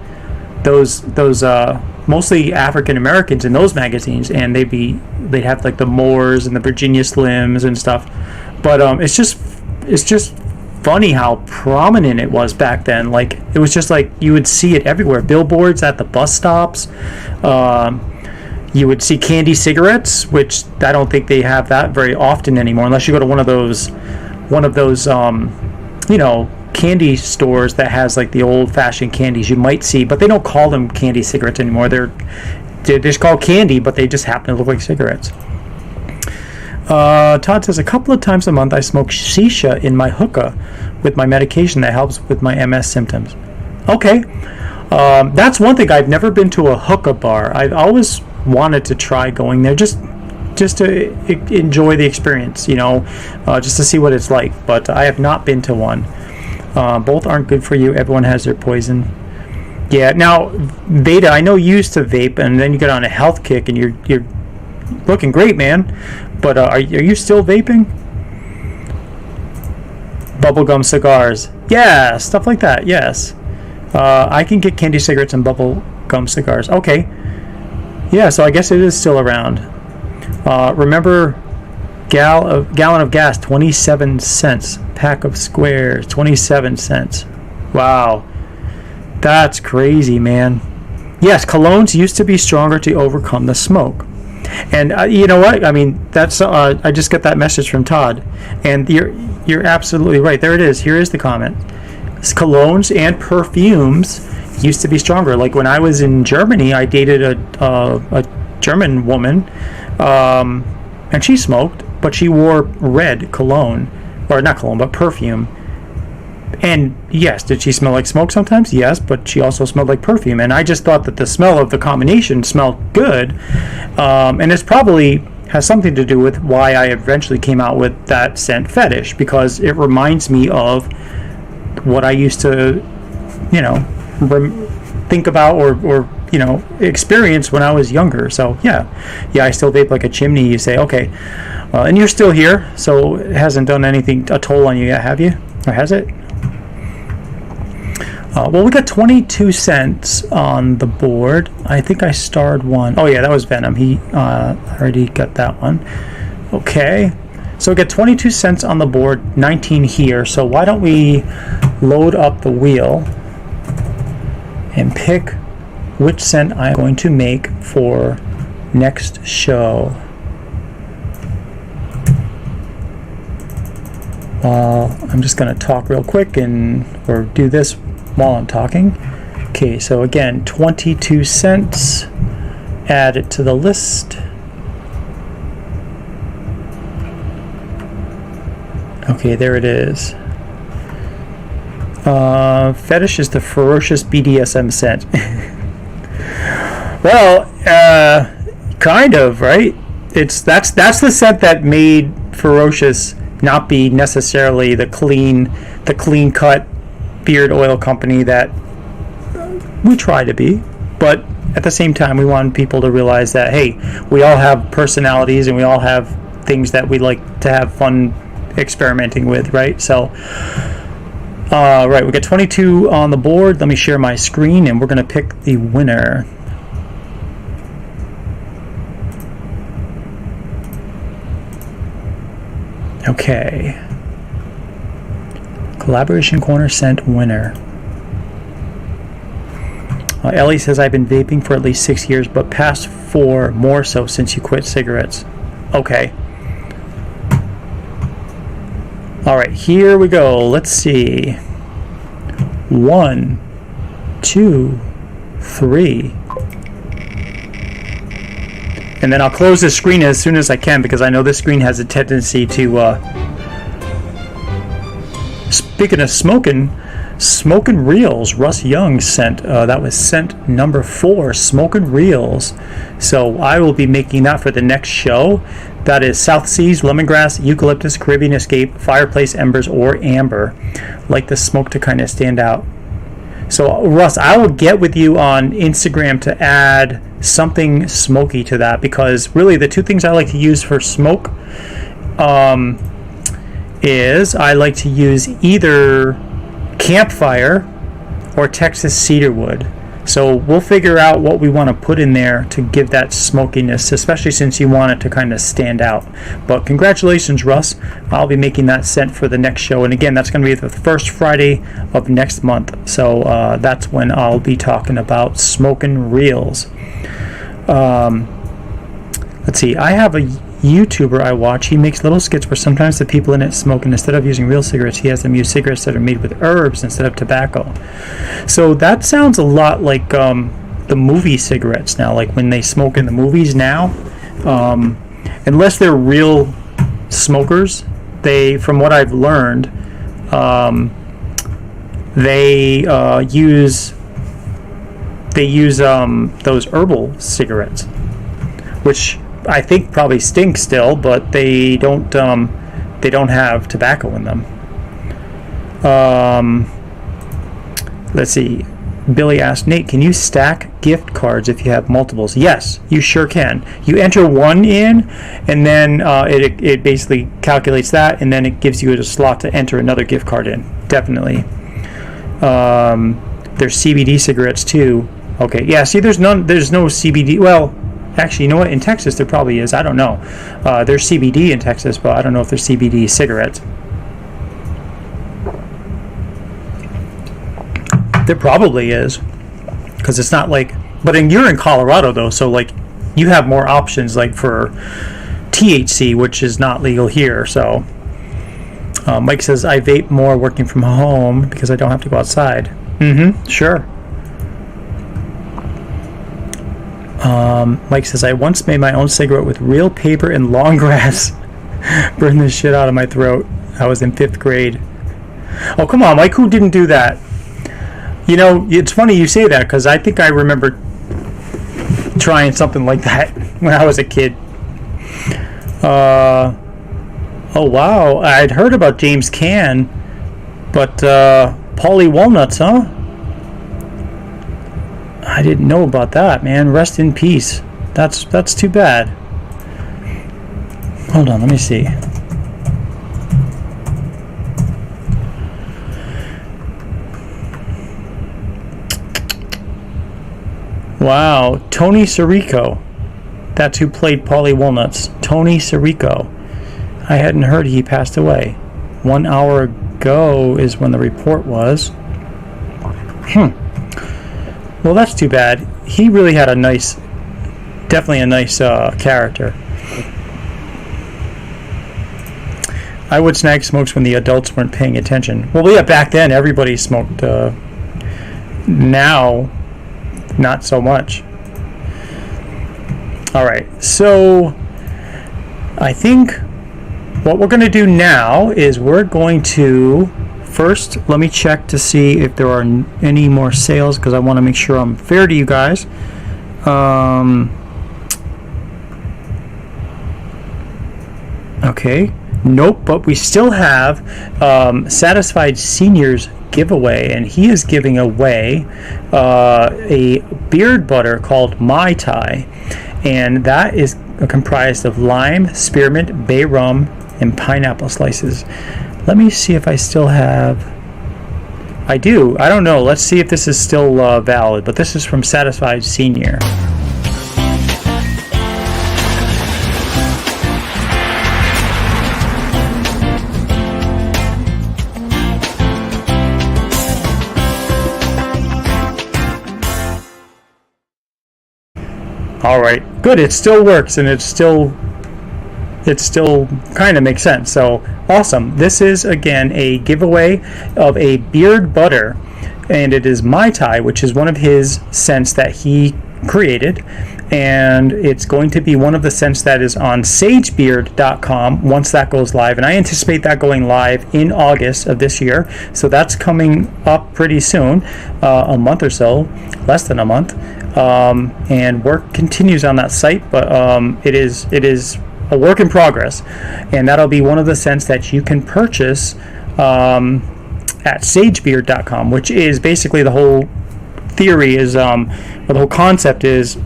those mostly African Americans in those magazines, and they'd have like the Moors and the Virginia Slims and stuff. But it's just funny how prominent it was back then. Like it was just like you would see it everywhere. Billboards at the bus stops. You would see candy cigarettes, which I don't think they have that very often anymore, unless you go to one of those candy stores that has like the old-fashioned candies you might see, but they don't call them candy cigarettes anymore. They're just called candy, but they just happen to look like cigarettes. Todd says, a couple of times a month I smoke shisha in my hookah with my medication that helps with my MS symptoms. Okay. That's one thing. I've never been to a hookah bar. I've always wanted to try going there just to enjoy the experience, just to see what it's like. But I have not been to one. Both aren't good for you. Everyone has their poison. Yeah. Now, Beta, I know you used to vape, and then you get on a health kick, and you're looking great, man. But are you still vaping? Bubblegum cigars. Yeah, stuff like that. Yes. I can get candy cigarettes and bubblegum cigars. Okay. Yeah, so I guess it is still around. Remember, gallon of gas, 27 cents. Pack of squares, 27 cents. Wow. That's crazy, man. Yes, colognes used to be stronger to overcome the smoke. And you know what? I mean, that's I just got that message from Todd, and you're absolutely right. There it is. Here is the comment. Colognes and perfumes used to be stronger. Like when I was in Germany, I dated a German woman, and she smoked, but she wore red cologne, or not cologne, but perfume. And yes, did she smell like smoke sometimes? Yes, but she also smelled like perfume. And I just thought that the smell of the combination smelled good. And it's probably, has something to do with why I eventually came out with that scent fetish, because it reminds me of what I used to, you know, think about or you know, experience when I was younger. So yeah, I still vape like a chimney. You say, okay, and you're still here, so it hasn't done anything, a toll on you yet, have you? Or has it? Well, we got 22 cents on the board. I think I starred one. Oh yeah, that was Venom. He already got that one. Okay, so we got 22 cents on the board, 19 here. So why don't we load up the wheel and pick which scent I'm going to make for next show. I'm just going to talk real quick or do this while I'm talking. Okay, so again, 22 cents. Add it to the list. Okay, there it is. Fetish is the Ferocious BDSM scent. Well, kind of, right? That's the scent that made Ferocious not be necessarily the clean cut beard oil company that we try to be, but at the same time we want people to realize that, hey, we all have personalities and we all have things that we like to have fun experimenting with, right? So right, we got 22 on the board. Let me share my screen and we're going to pick the winner. Okay. Collaboration Corner scent winner. Ellie says, I've been vaping for at least 6 years, but past 4 more so since you quit cigarettes. Okay. All right, here we go. Let's see. 1, 2, 3. And then I'll close this screen as soon as I can, because I know this screen has a tendency to... Speaking of smoking reels, Russ Young sent, that was scent number 4, smoking reels. So I will be making that for the next show. That is South Seas, lemongrass, eucalyptus, Caribbean Escape, fireplace embers, or amber. Like the smoke to kind of stand out. So Russ, I will get with you on Instagram to add something smoky to that, because really the two things I like to use for smoke is I like to use either campfire or Texas cedarwood. So we'll figure out what we want to put in there to give that smokiness, especially since you want it to kind of stand out. But congratulations, Russ. I'll be making that scent for the next show. And again, that's going to be the first Friday of next month. So that's when I'll be talking about smoking reels. Let's see. I have a YouTuber I watch. He makes little skits where sometimes the people in it smoke, and instead of using real cigarettes, he has them use cigarettes that are made with herbs instead of tobacco. So that sounds a lot like the movie cigarettes now, like when they smoke in the movies now. Unless they're real smokers, from what I've learned, they use those herbal cigarettes, which I think probably stink still, but they don't have tobacco in them. Let's see. Billy asked, Nate, can you stack gift cards if you have multiples? Yes, you sure can. You enter one in, and then it basically calculates that, and then it gives you a slot to enter another gift card in. Definitely. There's CBD cigarettes too. Okay, yeah. See, there's no CBD. Well, actually, you know what? In Texas, there probably is. I don't know. There's CBD in Texas, but I don't know if there's CBD cigarettes. There probably is, because it's not like. But you're in Colorado though, so like you have more options, like for THC, which is not legal here. So Mike says, I vape more working from home because I don't have to go outside. Sure. Mike says, I once made my own cigarette with real paper and long grass. Burned the shit out of my throat. I was in 5th grade. Oh, come on, Mike, who didn't do that? You know, it's funny you say that, because I think I remember trying something like that when I was a kid. Oh wow, I'd heard about James Caan, but Paulie Walnuts, huh? I didn't know about that, man. Rest in peace. That's too bad. Hold on, let me see. Wow, Tony Sirico. That's who played Paulie Walnuts. Tony Sirico. I hadn't heard he passed away. 1 hour ago is when the report was. Well, that's too bad. He really had a nice, definitely a nice character. I would snag smokes when the adults weren't paying attention. Well, yeah, back then everybody smoked. Now, not so much. All right, so I think what we're going to do now is we're going to first, let me check to see if there are any more sales, because I want to make sure I'm fair to you guys. Okay, nope, but we still have Satisfied Seniors giveaway, and he is giving away a beard butter called My Tai, and that is comprised of lime, spearmint, bay rum, and pineapple slices. Let me see if I still have. I do. I don't know. Let's see if this is still valid, but this is from Satisfied Senior. All right, good. It still works, and it still kind of makes sense. So awesome. This is again a giveaway of a beard butter, and it is My Tai, which is one of his scents that he created, and it's going to be one of the scents that is on sagebeard.com once that goes live, and I anticipate that going live in August of this year. So that's coming up pretty soon, a month or so, less than a month. And work continues on that site, but it is a work in progress, and that'll be one of the scents that you can purchase at sagebeard.com, which is basically the whole theory is, or the whole concept is,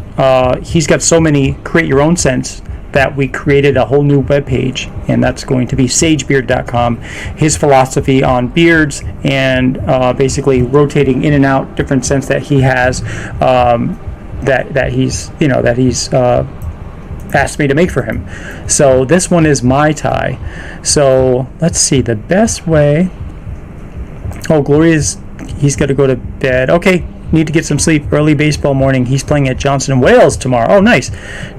he's got so many create your own scents that we created a whole new web page, and that's going to be sagebeard.com. His philosophy on beards and basically rotating in and out different scents that he has, that he's asked me to make for him. So this one is My Tai. So let's see, the best way. Oh, Gloria's, he's got to go to bed. Okay, need to get some sleep. Early baseball morning. He's playing at Johnson & Wales tomorrow. Oh, nice.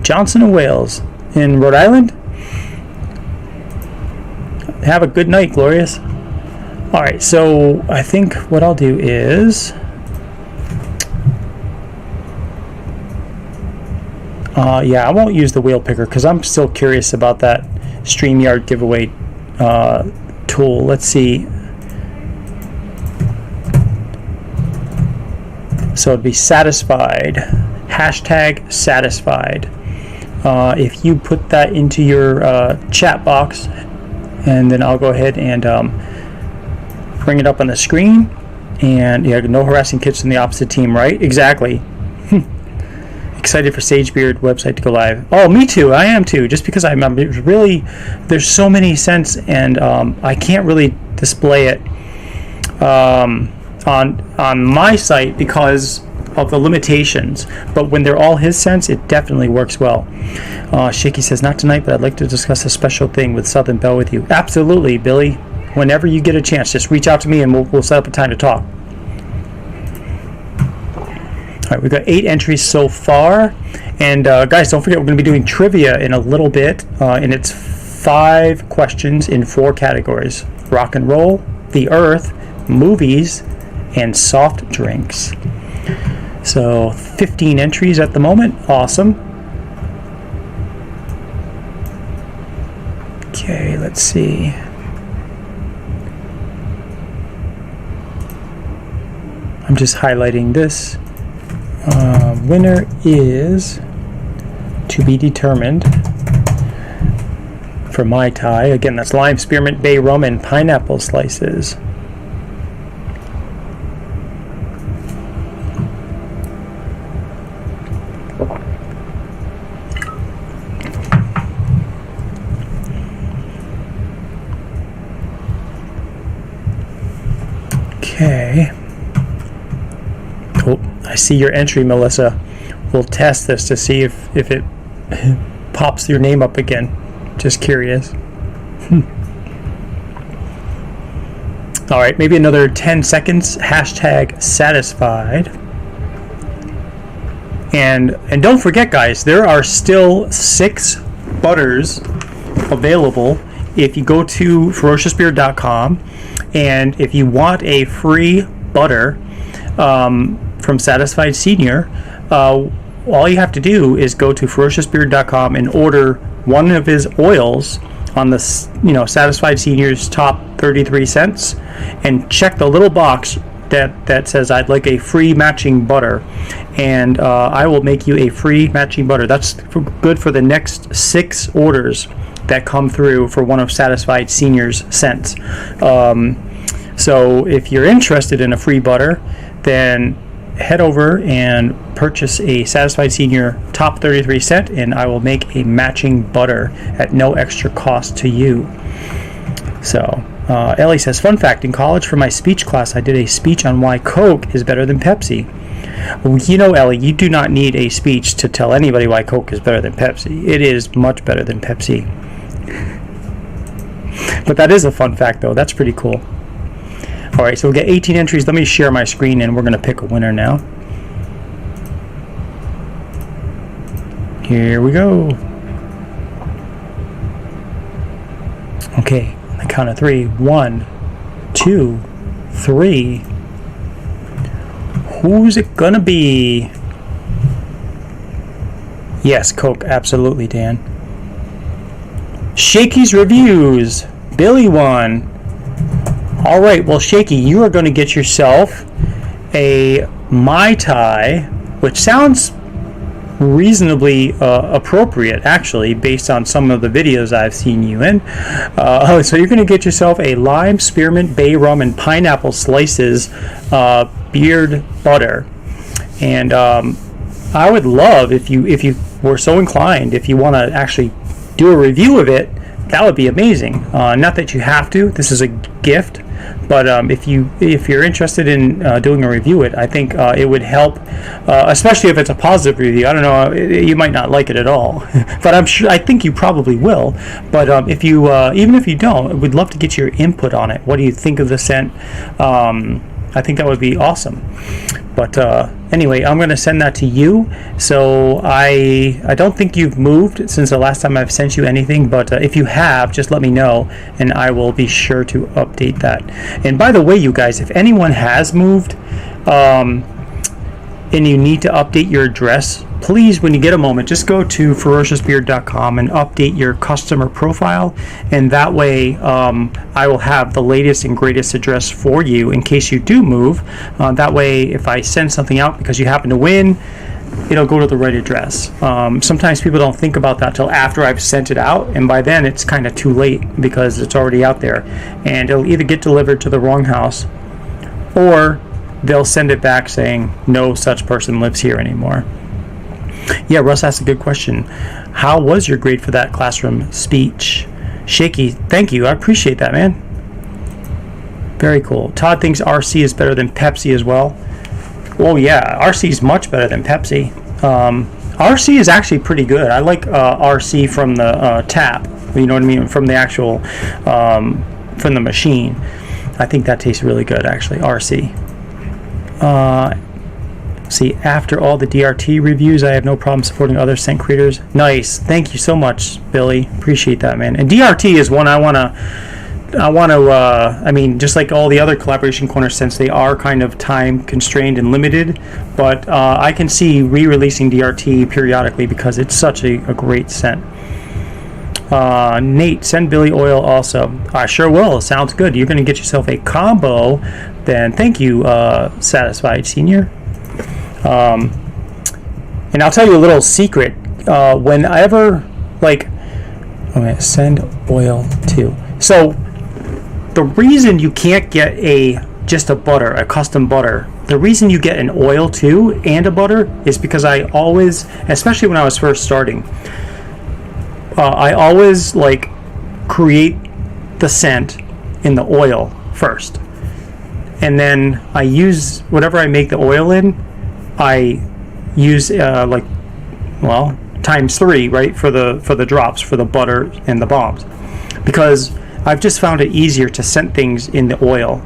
Johnson & Wales in Rhode Island. Have a good night, Glorious. All right, so I think what I'll do is yeah, I won't use the wheel picker because I'm still curious about that StreamYard giveaway tool. Let's see. So it'd be satisfied. Hashtag satisfied. If you put that into your chat box, and then I'll go ahead and bring it up on the screen. And yeah, no harassing kids from the opposite team, right? Exactly. Excited for Sagebeard website to go live. Oh, me too. I am too. Just because I'm really, there's so many scents, and I can't really display it on my site because of the limitations. But when they're all his scents, it definitely works well. Shaky says, not tonight, but I'd like to discuss a special thing with Southern Belle with you. Absolutely, Billy. Whenever you get a chance, just reach out to me and we'll set up a time to talk. All right, we've got 8 entries so far, and guys, don't forget we're going to be doing trivia in a little bit, and it's 5 questions in 4 categories: rock and roll, the earth, movies, and soft drinks. So 15 entries at the moment. Awesome. Okay, let's see. I'm just highlighting this. Winner is to be determined. for Mai Tai. Again, that's lime, spearmint, bay rum, and pineapple slices. Okay. Oh, I see your entry, Melissa. We'll test this to see if it pops your name up again. Just curious. All right, maybe another 10 seconds. Hashtag satisfied. And don't forget, guys, there are still 6 butters available if you go to ferociousbeer.com, and if you want a free butter from Satisfied Senior, all you have to do is go to ferociousbeer.com and order one of his oils on the Satisfied Senior's top 33 cents, and check the little box that says I'd like a free matching butter, and I will make you a free matching butter. That's good for the next 6 orders that come through for one of Satisfied Senior's scents. So if you're interested in a free butter, then head over and purchase a Satisfied Senior top 33 cent, and I will make a matching butter at no extra cost to you. So Ellie says, fun fact, in college for my speech class, I did a speech on why Coke is better than Pepsi. Well, you know, Ellie, you do not need a speech to tell anybody why Coke is better than Pepsi. It is much better than Pepsi. But that is a fun fact, though. That's pretty cool. All right, so we'll get 18 entries. Let me share my screen, and we're going to pick a winner now. Here we go. Okay, on the count of 3. 1, 2, 3. Who's it going to be? Yes, Coke. Absolutely, Dan. Shaky's Reviews. Billy won. All right, well, Shaky, you are going to get yourself a Mai Tai, which sounds reasonably appropriate, actually, based on some of the videos I've seen you in. So you're going to get yourself a lime, spearmint, bay rum, and pineapple slices beard butter. And I would love, if you were so inclined, if you want to actually do a review of it, that would be amazing. Not that you have to. This is a gift. But if you're interested in doing a review, I think it would help, especially if it's a positive review. I don't know, you might not like it at all, but I think you probably will. But if you even if you don't, we'd love to get your input on it. What do you think of the scent? I think that would be awesome. But anyway, I'm going to send that to you. So I don't think you've moved since the last time I've sent you anything, but if you have, just let me know, and I will be sure to update that. And by the way, you guys, if anyone has moved and you need to update your address, please, when you get a moment, just go to ferociousbeard.com and update your customer profile, and that way I will have the latest and greatest address for you in case you do move. That way, if I send something out because you happen to win, it'll go to the right address. Sometimes people don't think about that till after I've sent it out, and by then it's kind of too late because it's already out there, and it'll either get delivered to the wrong house, or they'll send it back saying no such person lives here anymore. Yeah, Russ asked a good question. How was your grade for that classroom speech? Shaky, thank you. I appreciate that, man. Very cool. Todd thinks RC is better than Pepsi as well. Oh, yeah. RC is much better than Pepsi. RC is actually pretty good. I like RC from the tap. You know what I mean? From the actual, from the machine. I think that tastes really good, actually. RC. See, after all the DRT reviews, I have no problem supporting other scent creators. Nice. Thank you so much, Billy. Appreciate that, man. And DRT is one I want to, I mean, just like all the other Collaboration Corner scents, they are kind of time constrained and limited, but I can see re-releasing DRT periodically because it's such a great scent. Nate, send Billy oil also. I sure will. Sounds good. You're going to get yourself a combo. Then thank you, Satisfied Senior. And I'll tell you a little secret. Whenever, like, I'm going to send oil too. So the reason you can't get just a butter, a custom butter, the reason you get an oil too and a butter is because I always, especially when I was first starting, I always like create the scent in the oil first, and then I use whatever I make the oil in, I use times 3, right, for the drops, for the butter and the bombs, because I've just found it easier to scent things in the oil,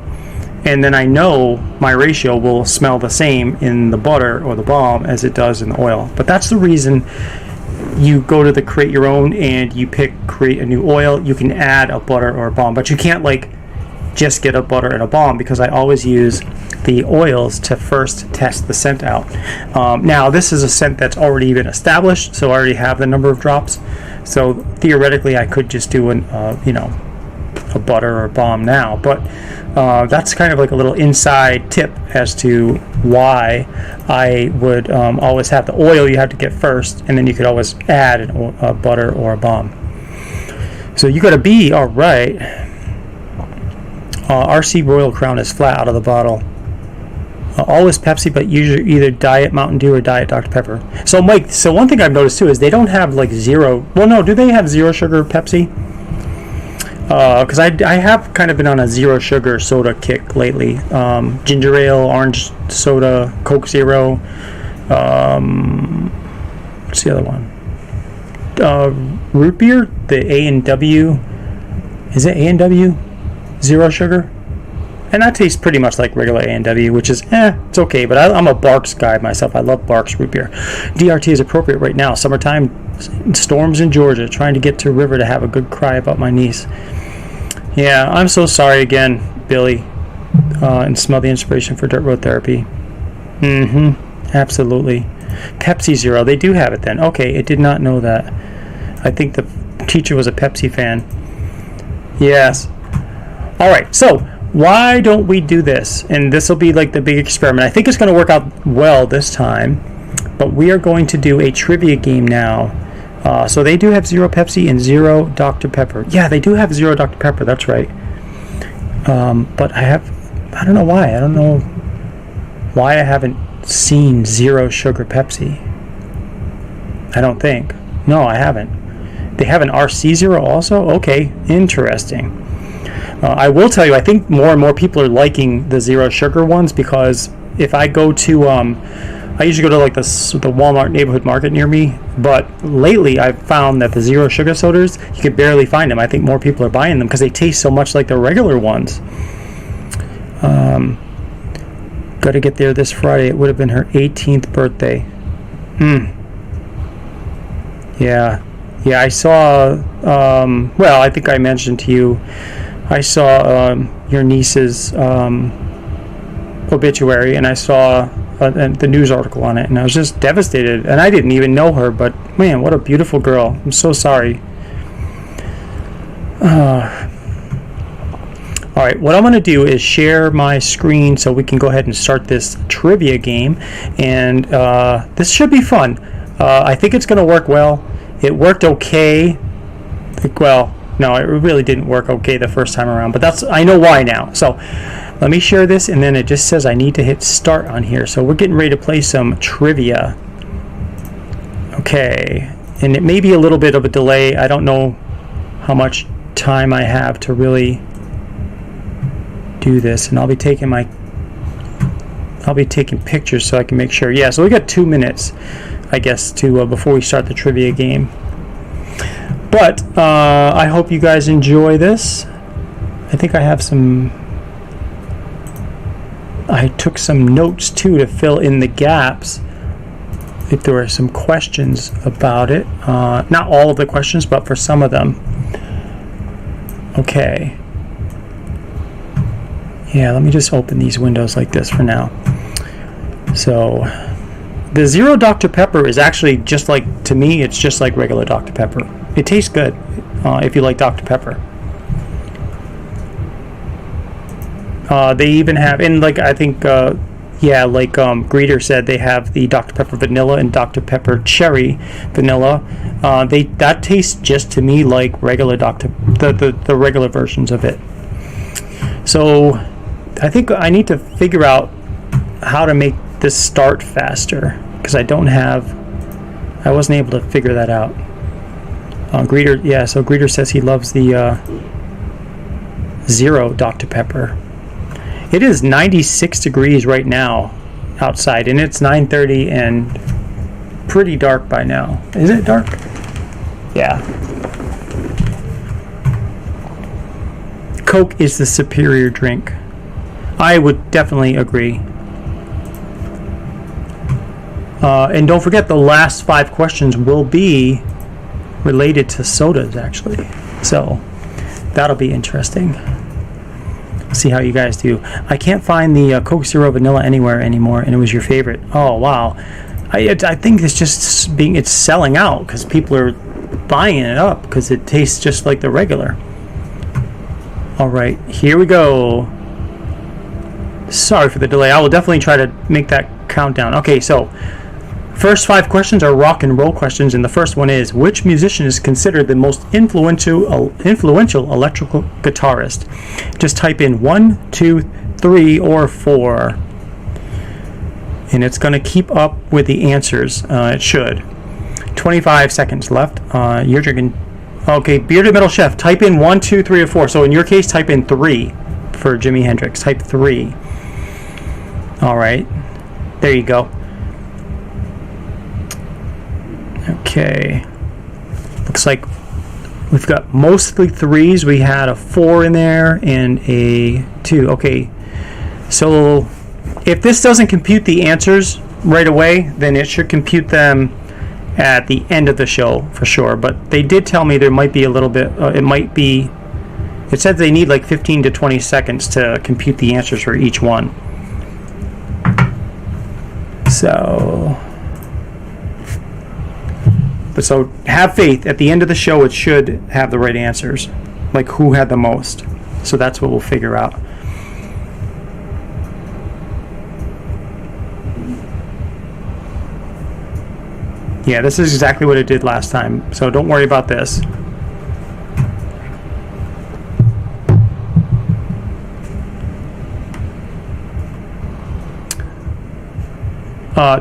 and then I know my ratio will smell the same in the butter or the balm as it does in the oil. But that's the reason you go to the create your own and you create a new oil. You can add a butter or a balm, but you can't like just get a butter and a balm, because I always use the oils to first test the scent out. Now this is a scent that's already been established, so I already have the number of drops, so theoretically I could just do a butter or a balm now, but that's kind of like a little inside tip as to why I would always have the oil you have to get first, and then you could always add a butter or a balm. So you got a B, all right. RC Royal Crown is flat out of the bottle. Always Pepsi, but usually either Diet Mountain Dew or Diet Dr. Pepper. So Mike, one thing I've noticed too is they don't have like zero, well no, do they have zero sugar Pepsi? Because I have kind of been on a zero sugar soda kick lately. Ginger ale, orange soda, Coke Zero. What's the other one? Root beer, the A&W. Is it A&W? Zero sugar? And that tastes pretty much like regular A&W, which is, it's okay. But I'm a Barks guy myself. I love Barks root beer. DRT is appropriate right now. Summertime, storms in Georgia. Trying to get to River to have a good cry about my niece. Yeah, I'm so sorry again, Billy. And smell the inspiration for dirt road therapy. Absolutely. Pepsi Zero. They do have it then. Okay, it did not know that. I think the teacher was a Pepsi fan. Yes. All right, so why don't we do this? And this will be like the big experiment. I think it's going to work out well this time, but we are going to do a trivia game now. So they do have zero Pepsi and zero Dr. Pepper. Yeah, they do have zero Dr. Pepper, that's right. But I don't know why. I don't know why I haven't seen zero sugar Pepsi. I don't think. No, I haven't. They have an RC Zero also? Okay, interesting. I will tell you, I think more and more people are liking the zero sugar ones, because if I go to, I usually go to like the Walmart neighborhood market near me, but lately I've found that the zero sugar sodas, you can barely find them. I think more people are buying them because they taste so much like the regular ones. Got to get there this Friday. It would have been her 18th birthday. Yeah, I saw, well, I think I mentioned to you, I saw your niece's obituary, and I saw the news article on it, and I was just devastated. And I didn't even know her, but man, what a beautiful girl. I'm so sorry. All right, what I'm going to do is share my screen so we can go ahead and start this trivia game, and this should be fun. I think it's going to work well. It worked okay. Well, no, it really didn't work okay the first time around, but I know why now. So let me share this, and then it just says I need to hit start on here. So we're getting ready to play some trivia. Okay, and it may be a little bit of a delay. I don't know how much time I have to really do this, and I'll be taking pictures so I can make sure. Yeah, so we got 2 minutes, I guess, to before we start the trivia game. But I hope you guys enjoy this. I think I took some notes too to fill in the gaps if there were some questions about it. Not all of the questions, but for some of them. Okay. Yeah, let me just open these windows like this for now. So the zero Dr. Pepper is actually just like, to me, it's just like regular Dr. Pepper. It tastes good if you like Dr. Pepper. They even have, and like I think Yeah, like Greeter said, they have the Dr. Pepper Vanilla and Dr. Pepper Cherry Vanilla. That tastes just to me like regular the regular versions of it. So I think I need to figure out how to make this start faster, because I wasn't able to figure that out. Greeter, yeah, so Greeter says he loves the Zero Dr. Pepper. It is 96 degrees right now outside, and it's 9:30 and pretty dark by now. Is it dark? Yeah. Coke is the superior drink. I would definitely agree. And don't forget, the last 5 questions will be related to sodas, actually. So that'll be interesting. See how you guys do. I can't find the Coke Zero Vanilla anywhere anymore, and it was your favorite. Oh wow, I think it's just it's selling out because people are buying it up because it tastes just like the regular. All right, here we go. Sorry for the delay. I will definitely try to make that countdown. Okay, so first 5 questions are rock and roll questions, and the first one is, which musician is considered the most influential electrical guitarist? Just type in 1, 2, 3, or 4, and it's going to keep up with the answers. It should. 25 seconds left. You're drinking. Okay, Bearded Metal Chef, type in 1, 2, 3, or 4. So in your case, type in 3 for Jimi Hendrix. Type 3. All right, there you go. Okay, looks like we've got mostly 3s. We had a 4 in there and a 2. Okay, so if this doesn't compute the answers right away, then it should compute them at the end of the show for sure. But they did tell me there might be a little bit, it said they need like 15 to 20 seconds to compute the answers for each one. So have faith. At the end of the show, it should have the right answers, like who had the most. So that's what we'll figure out. Yeah, this is exactly what it did last time, so don't worry about this.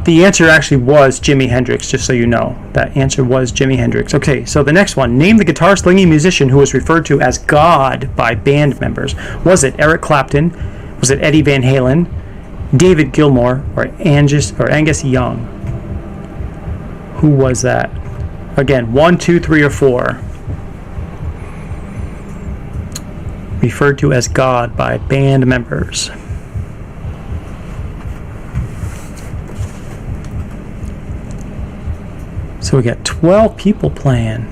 The answer actually was Jimi Hendrix, just so you know. That answer was Jimi Hendrix. Okay, so the next one. Name the guitar-slinging musician who was referred to as God by band members. Was it Eric Clapton? Was it Eddie Van Halen? David Gilmour? Or Angus Young? Who was that? Again, 1, 2, 3, or 4. Referred to as God by band members. So we got 12 people playing.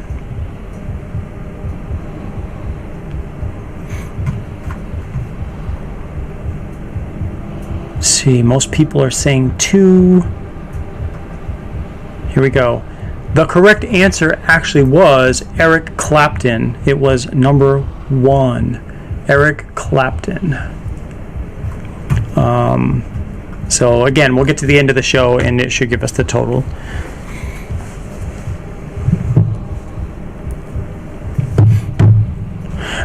Let's see, most people are saying 2. Here we go. The correct answer actually was Eric Clapton. It was number 1. Eric Clapton. So again, we'll get to the end of the show and it should give us the total.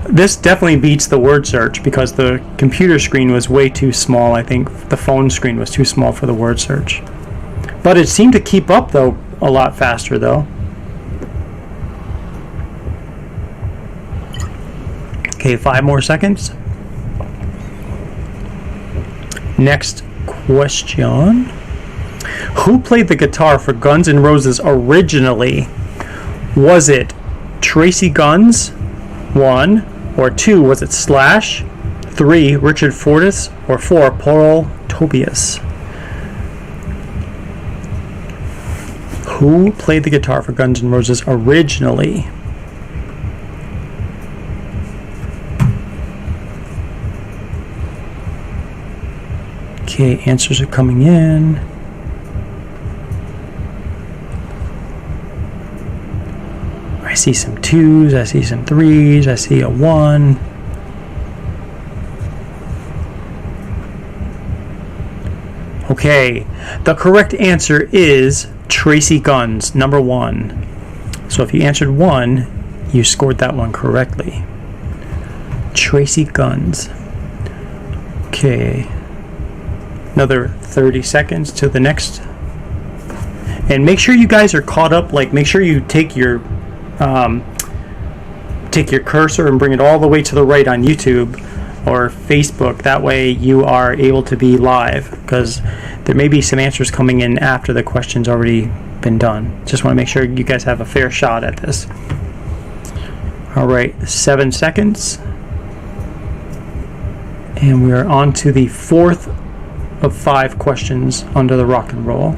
This definitely beats the word search because the computer screen was way too small. I think the phone screen was too small for the word search. But it seemed to keep up, though, a lot faster, though. Okay, 5 more seconds. Next question. Who played the guitar for Guns N' Roses originally? Was it Tracy Guns? 1. Or 2, was it Slash? 3, Richard Fortus? Or 4, Paul Tobias? Who played the guitar for Guns N' Roses originally? Okay, answers are coming in. I see some 2s, I see some 3s, I see a 1. Okay, the correct answer is Tracy Guns, number 1. So if you answered 1, you scored that one correctly. Tracy Guns. Okay, another 30 seconds to the next. And make sure you guys are caught up. Like, make sure you take your cursor and bring it all the way to the right on YouTube or Facebook. That way you are able to be live, because there may be some answers coming in after the question's already been done. Just want to make sure you guys have a fair shot at this. All right, 7 seconds. And we are on to the 4th of 5 questions under the rock and roll.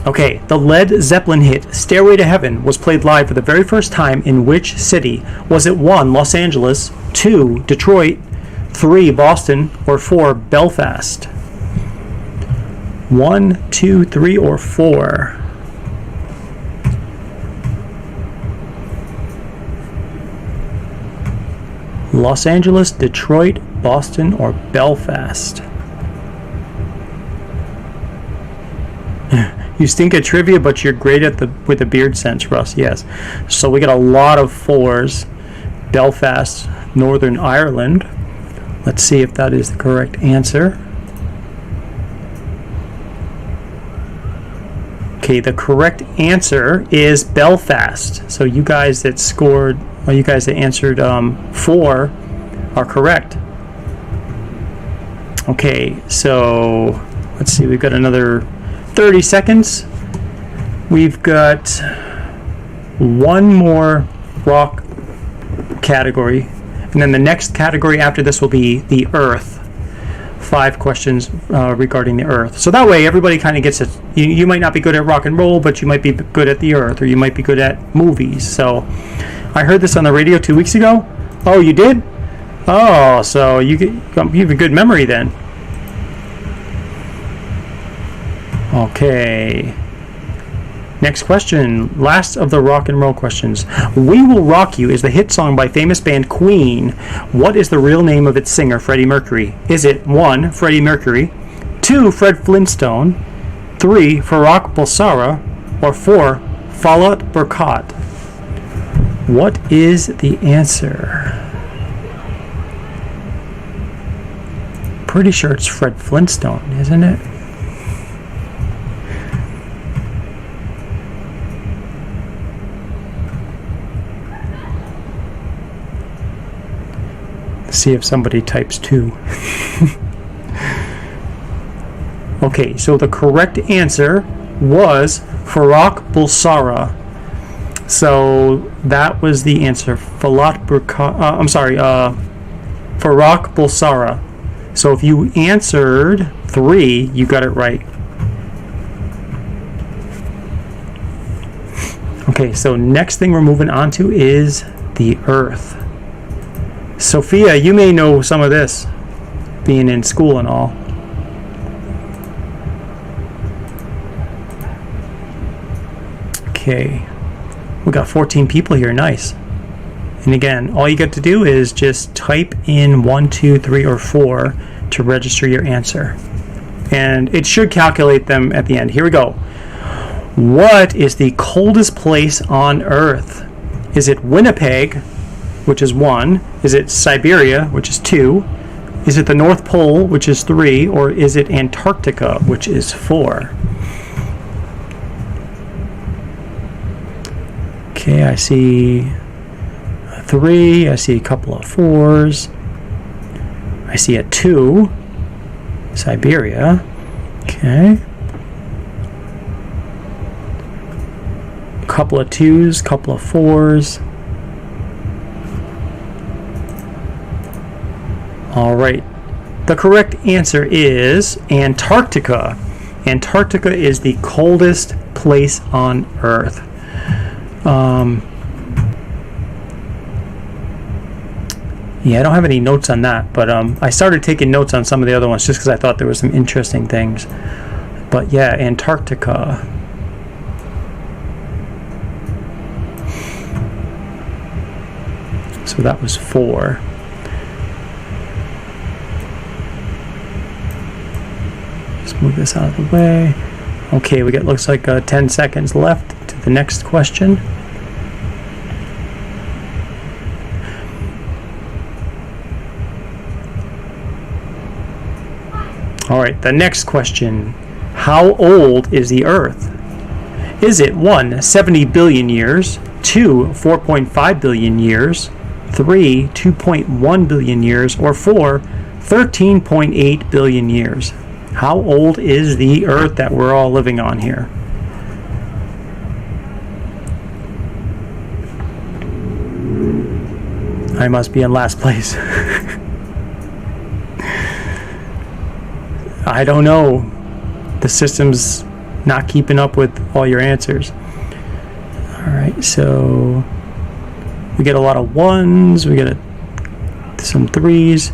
Okay, the Led Zeppelin hit Stairway to Heaven was played live for the very first time in which city? Was it 1, Los Angeles, 2, Detroit, 3, Boston, or 4, Belfast? 1, 2, 3, or 4? Los Angeles, Detroit, Boston, or Belfast? You stink at trivia, but you're great at with the beard sense, Russ. Yes. So we got a lot of 4s. Belfast, Northern Ireland. Let's see if that is the correct answer. Okay, the correct answer is Belfast. So you guys that scored, or you guys that answered 4 are correct. Okay, so let's see, we've got another 30 seconds. We've got one more rock category, and then the next category after this will be the Earth. 5 questions regarding the Earth. So that way everybody kind of gets it. You might not be good at rock and roll, but you might be good at the Earth, or you might be good at movies. So I heard this on the radio 2 weeks ago. Oh, you did? Oh, so you have a good memory then. Okay. Next question. Last of the rock and roll questions. We Will Rock You is the hit song by famous band Queen. What is the real name of its singer, Freddie Mercury? Is it 1, Freddie Mercury, 2, Fred Flintstone, 3, Farrokh Bulsara, or 4, Falat Berkat? What is the answer? Pretty sure it's Fred Flintstone, isn't it? See if somebody types 2. Okay, so the correct answer was Farrokh Bulsara. So that was the answer. Farrokh Bulsara. So if you answered 3, you got it right. Okay, so next thing we're moving on to is the Earth. Sophia, you may know some of this, being in school and all. Okay, we got 14 people here, nice. And again, all you got to do is just type in 1, 2, 3, or 4 to register your answer. And it should calculate them at the end. Here we go. What is the coldest place on Earth? Is it Winnipeg, which is 1? Is it Siberia, which is 2? Is it the North Pole, which is 3? Or is it Antarctica, which is 4? Okay, I see a 3. I see a couple of 4s. I see a 2. Siberia. Okay. Couple of 2s, couple of 4s. All right, the correct answer is Antarctica. Antarctica is the coldest place on Earth. Yeah, I don't have any notes on that, but I started taking notes on some of the other ones just because I thought there were some interesting things. But yeah, Antarctica. So that was 4. Let's move this out of the way. Okay, we got, looks like 10 seconds left to the next question. All right, the next question. How old is the Earth? Is it 1, 70 billion years, 2, 4.5 billion years, 3, 2.1 billion years, or 4, 13.8 billion years? How old is the Earth that we're all living on here? I must be in last place. I don't know. The system's not keeping up with all your answers. Alright, so we get a lot of 1s, we get some 3s,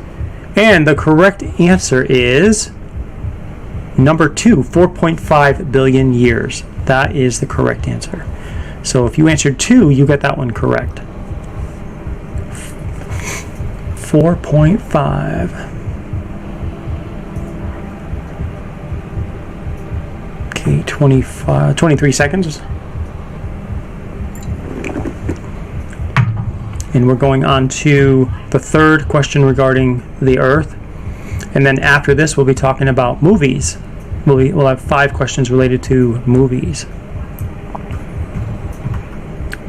and the correct answer is number 2, 4.5 billion years. That is the correct answer. So if you answered 2, you got that one correct. 4.5. Okay, 23 seconds. And we're going on to the third question regarding the Earth. And then after this, we'll be talking about movies. We'll have 5 questions related to movies.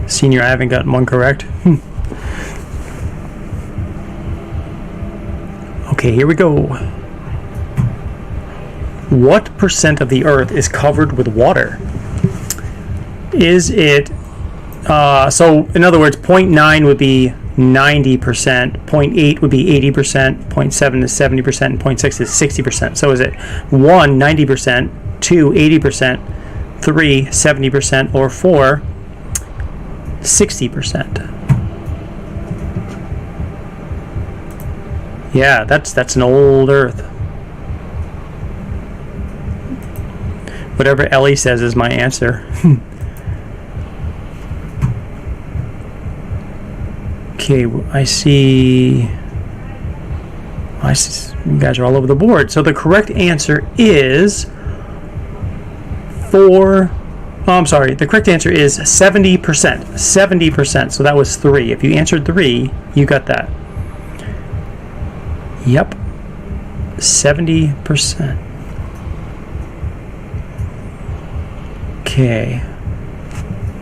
Senior, I haven't gotten one correct. Okay, here we go. What percent of the Earth is covered with water? Is it, so in other words, 0.9 would be 90%, 0.8 would be 80%, 0.7 is 70%, and 0.6 is 60%. So is it 1, 90%, 2, 80%, 3, 70%, or 4, 60%? Yeah, that's an old Earth. Whatever Ellie says is my answer. Okay, I see you guys are all over the board. So the correct answer is the correct answer is 70%. 70%. So that was 3. If you answered 3, you got that. Yep. 70%. Okay.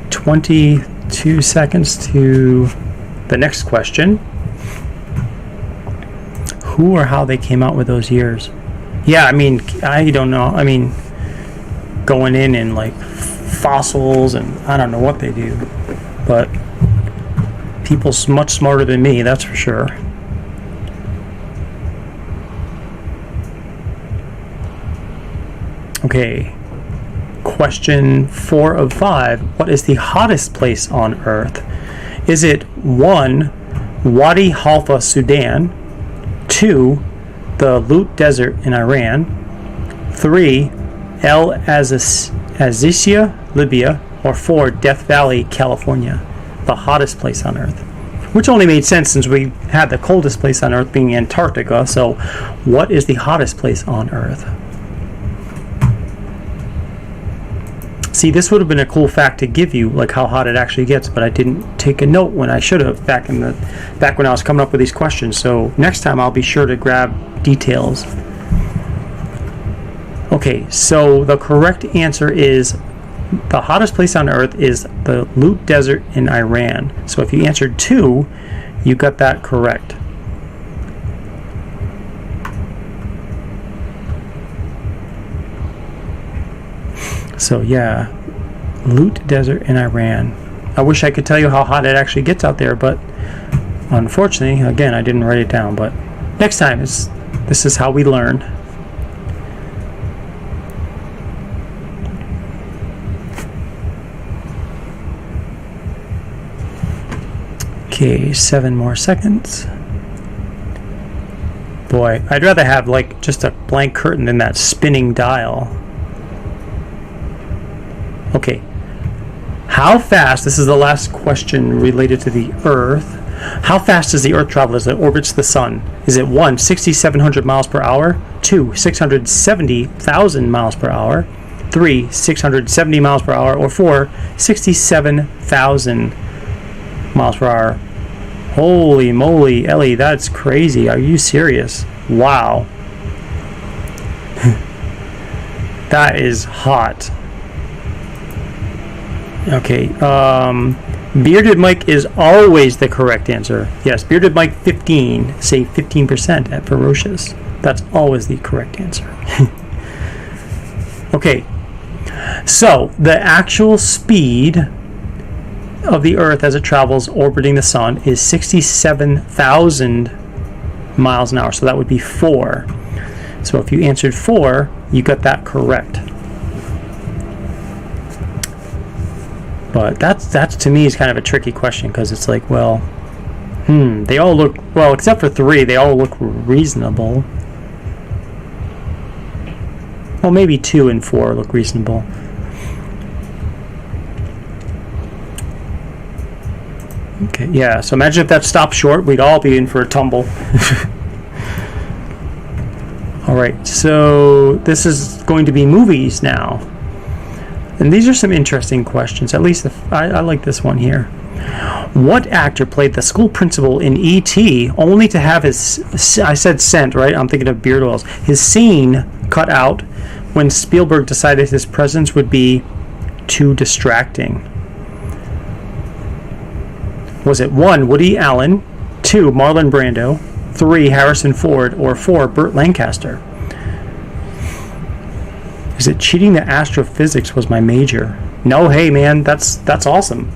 22 seconds to the next question. Who or how they came out with those years? Yeah, I mean, I don't know. I mean, going in and like fossils and I don't know what they do. But people's much smarter than me, that's for sure. Okay. Question 4 of 5. What is the hottest place on Earth? Is it 1, Wadi Halfa, Sudan, 2, the Lut Desert in Iran, 3, El Azizia, Libya, or 4, Death Valley, California? The hottest place on Earth. Which only made sense since we had the coldest place on Earth being Antarctica. So what is the hottest place on Earth? See, this would have been a cool fact to give you, like how hot it actually gets, but I didn't take a note when I should have back when I was coming up with these questions. So next time I'll be sure to grab details. Okay, so the correct answer is the hottest place on Earth is the Lut Desert in Iran. So if you answered 2, you got that correct. So yeah, Lut Desert in Iran. I wish I could tell you how hot it actually gets out there, but unfortunately, again, I didn't write it down. But next time, this is how we learn. Okay, 7 more seconds. Boy, I'd rather have like just a blank curtain than that spinning dial. Okay, how fast, this is the last question related to the Earth, How fast does the Earth travel as it orbits the Sun? Is it 1, 6,700 miles per hour, 2, 670,000 miles per hour, 3, 670 miles per hour, or 4, 67,000 miles per hour? Holy moly, Ellie, that's crazy. Are you serious? Wow. That is hot. Okay, Bearded Mike is always the correct answer. Yes, Bearded Mike 15, say 15% at Ferocious. That's always the correct answer. Okay, so the actual speed of the Earth as it travels orbiting the Sun is 67,000 miles an hour. So that would be 4. So if you answered 4, you got that correct. But that's to me is kind of a tricky question, because it's like, well, they all look, well, except for 3, they all look reasonable. Well, maybe 2 and 4 look reasonable. Okay, yeah, so imagine if that stopped short, we'd all be in for a tumble. Alright, so this is going to be movies now. And these are some interesting questions. At least I like this one here. What actor played the school principal in E.T. only to have his, I said scent, right? I'm thinking of beard oils. His scene cut out when Spielberg decided his presence would be too distracting? Was it 1, Woody Allen, 2, Marlon Brando, 3, Harrison Ford, or 4, Burt Lancaster? Is it cheating that astrophysics was my major? No, hey man, that's awesome.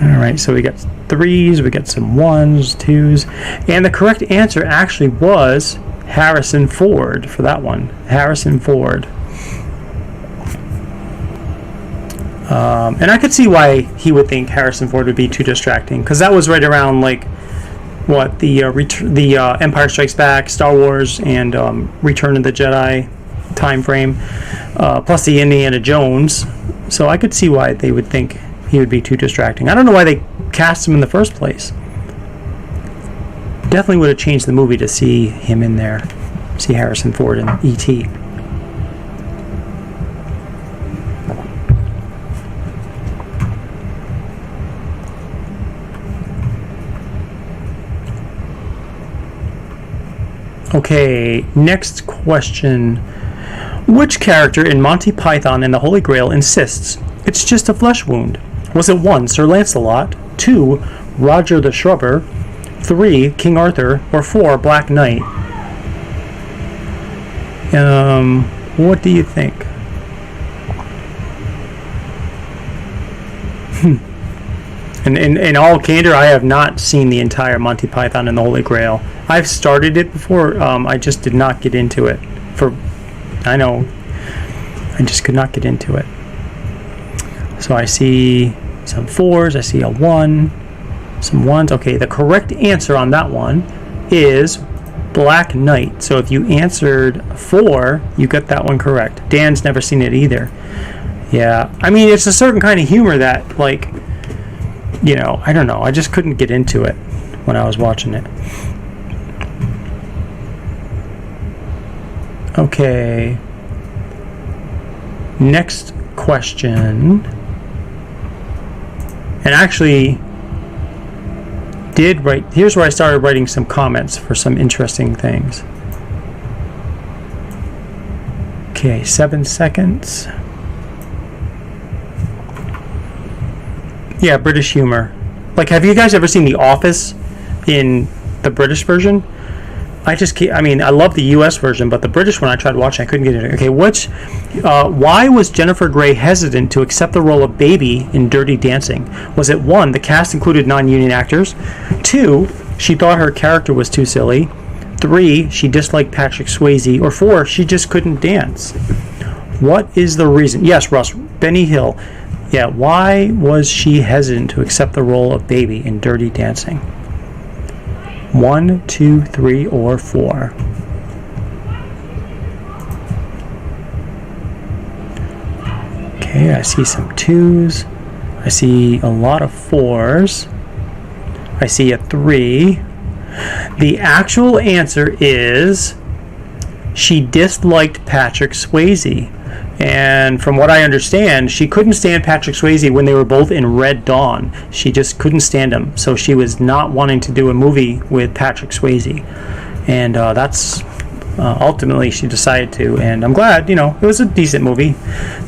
Alright, so we got 3s, we got some 1s, 2s, and the correct answer actually was Harrison Ford for that one. Harrison Ford. And I could see why he would think Harrison Ford would be too distracting, because that was right around like what the Empire Strikes Back, Star Wars, and Return of the Jedi time frame, plus the Indiana Jones. So I could see why they would think he would be too distracting. I don't know why they cast him in the first place. Definitely would have changed the movie to see him in there, see Harrison Ford in E.T. Okay, next question. Which character in Monty Python and the Holy Grail insists it's just a flesh wound? Was it 1, Sir Lancelot, 2, Roger the Shrubber, 3, King Arthur, or 4, Black Knight? What do you think? And in all candor, I have not seen the entire Monty Python and the Holy Grail. I've started it before, I just did not get into it. I just could not get into it. So I see some 4s, I see a 1, some 1s. Okay, the correct answer on that one is Black Knight. So if you answered 4, you got that one correct. Dan's never seen it either. Yeah, I mean, it's a certain kind of humor that, like, you know, I don't know. I just couldn't get into it when I was watching it. Okay. Next question. And actually did write, here's where I started writing some comments for some interesting things. Okay, 7 seconds. Yeah, British humor. Like, have you guys ever seen The Office in the British version? I mean, I love the US version, but the British one I tried watching, I couldn't get it. Okay, why was Jennifer Grey hesitant to accept the role of Baby in Dirty Dancing? Was it 1, the cast included non-union actors? 2, she thought her character was too silly? 3, she disliked Patrick Swayze? Or 4, she just couldn't dance? What is the reason? Yes, Russ, Benny Hill. Yeah, why was she hesitant to accept the role of Baby in Dirty Dancing? 1, 2, 3, or 4? Okay, I see some 2s. I see a lot of 4s. I see a 3. The actual answer is she disliked Patrick Swayze. And from what I understand, she couldn't stand Patrick Swayze when they were both in Red Dawn. She just couldn't stand him. So she was not wanting to do a movie with Patrick Swayze. And that's ultimately she decided to. And I'm glad, it was a decent movie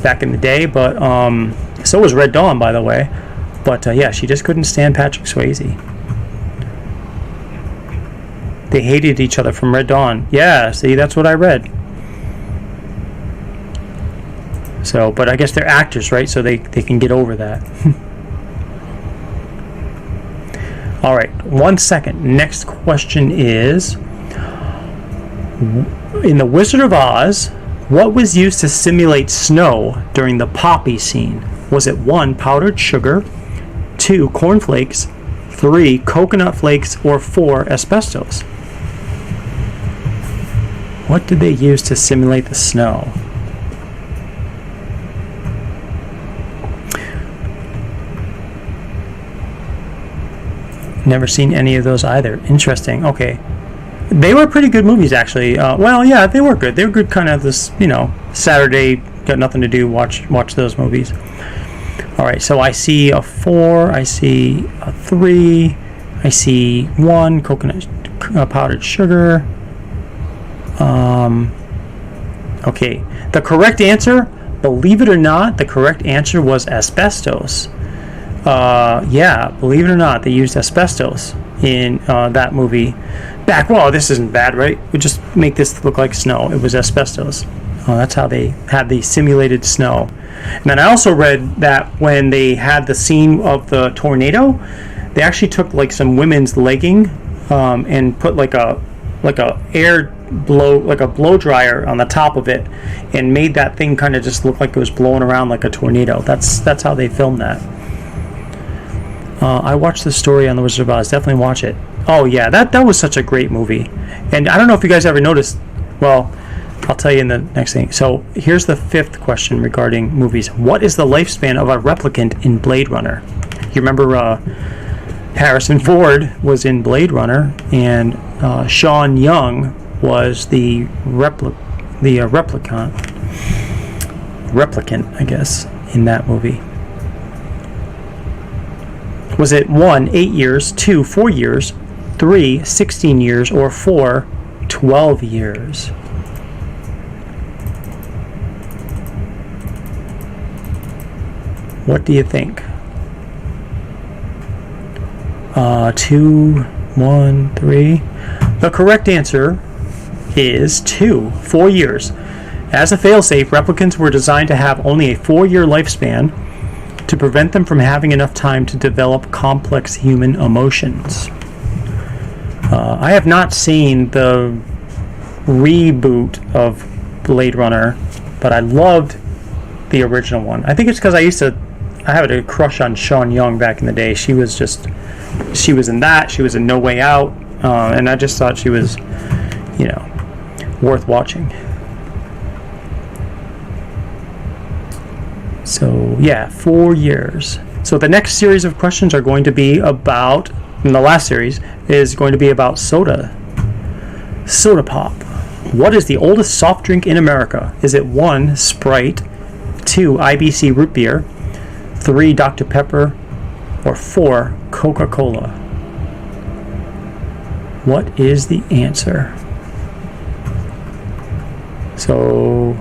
back in the day. But so was Red Dawn, by the way. But yeah, she just couldn't stand Patrick Swayze. They hated each other from Red Dawn. Yeah, see, that's what I read. So, but I guess they're actors, right? So they can get over that. All right, 1 second. Next question is, in The Wizard of Oz, what was used to simulate snow during the poppy scene? Was it 1, powdered sugar, 2, cornflakes, 3, coconut flakes, or 4, asbestos? What did they use to simulate the snow? Never seen any of those either. Interesting. Okay. They were pretty good movies, actually. Well, yeah, they were good. They were good kind of this, Saturday, got nothing to do, watch those movies. All right, so I see a 4, I see a 3, I see 1, coconut powdered sugar. Okay, the correct answer, believe it or not, the correct answer was asbestos. Yeah, believe it or not, they used asbestos in that movie. Well, this isn't bad, right? We just make this look like snow. It was asbestos. That's how they had the simulated snow. And then I also read that when they had the scene of the tornado, they actually took like some women's legging and put like a blow dryer on the top of it, and made that thing kind of just look like it was blowing around like a tornado. That's how they filmed that. I watched the story on The Wizard of Oz. Definitely watch it. Oh yeah, that was such a great movie. And I don't know if you guys ever noticed. Well, I'll tell you in the next thing. So here's the 5th question regarding movies. What is the lifespan of a replicant in Blade Runner? You remember Harrison Ford was in Blade Runner, and Sean Young was the replicant, I guess, in that movie. Was it 1, 8 years, 2, 4 years, 3, 16 years, or 4, 12 years? What do you think? 2, 1, 3. The correct answer is 2, 4 years. As a failsafe, replicants were designed to have only a 4-year lifespan to prevent them from having enough time to develop complex human emotions. I have not seen the reboot of Blade Runner, but I loved the original one. I think it's because I had a crush on Sean Young back in the day. She was in that. She was in No Way Out, and I just thought she was, worth watching. So yeah, 4 years. So the next series of questions are going to be about, and the last series is going to be about soda pop. What is the oldest soft drink in America? Is it 1, Sprite, 2, IBC root beer, 3, Dr. Pepper, or 4, Coca-Cola? What is the answer? So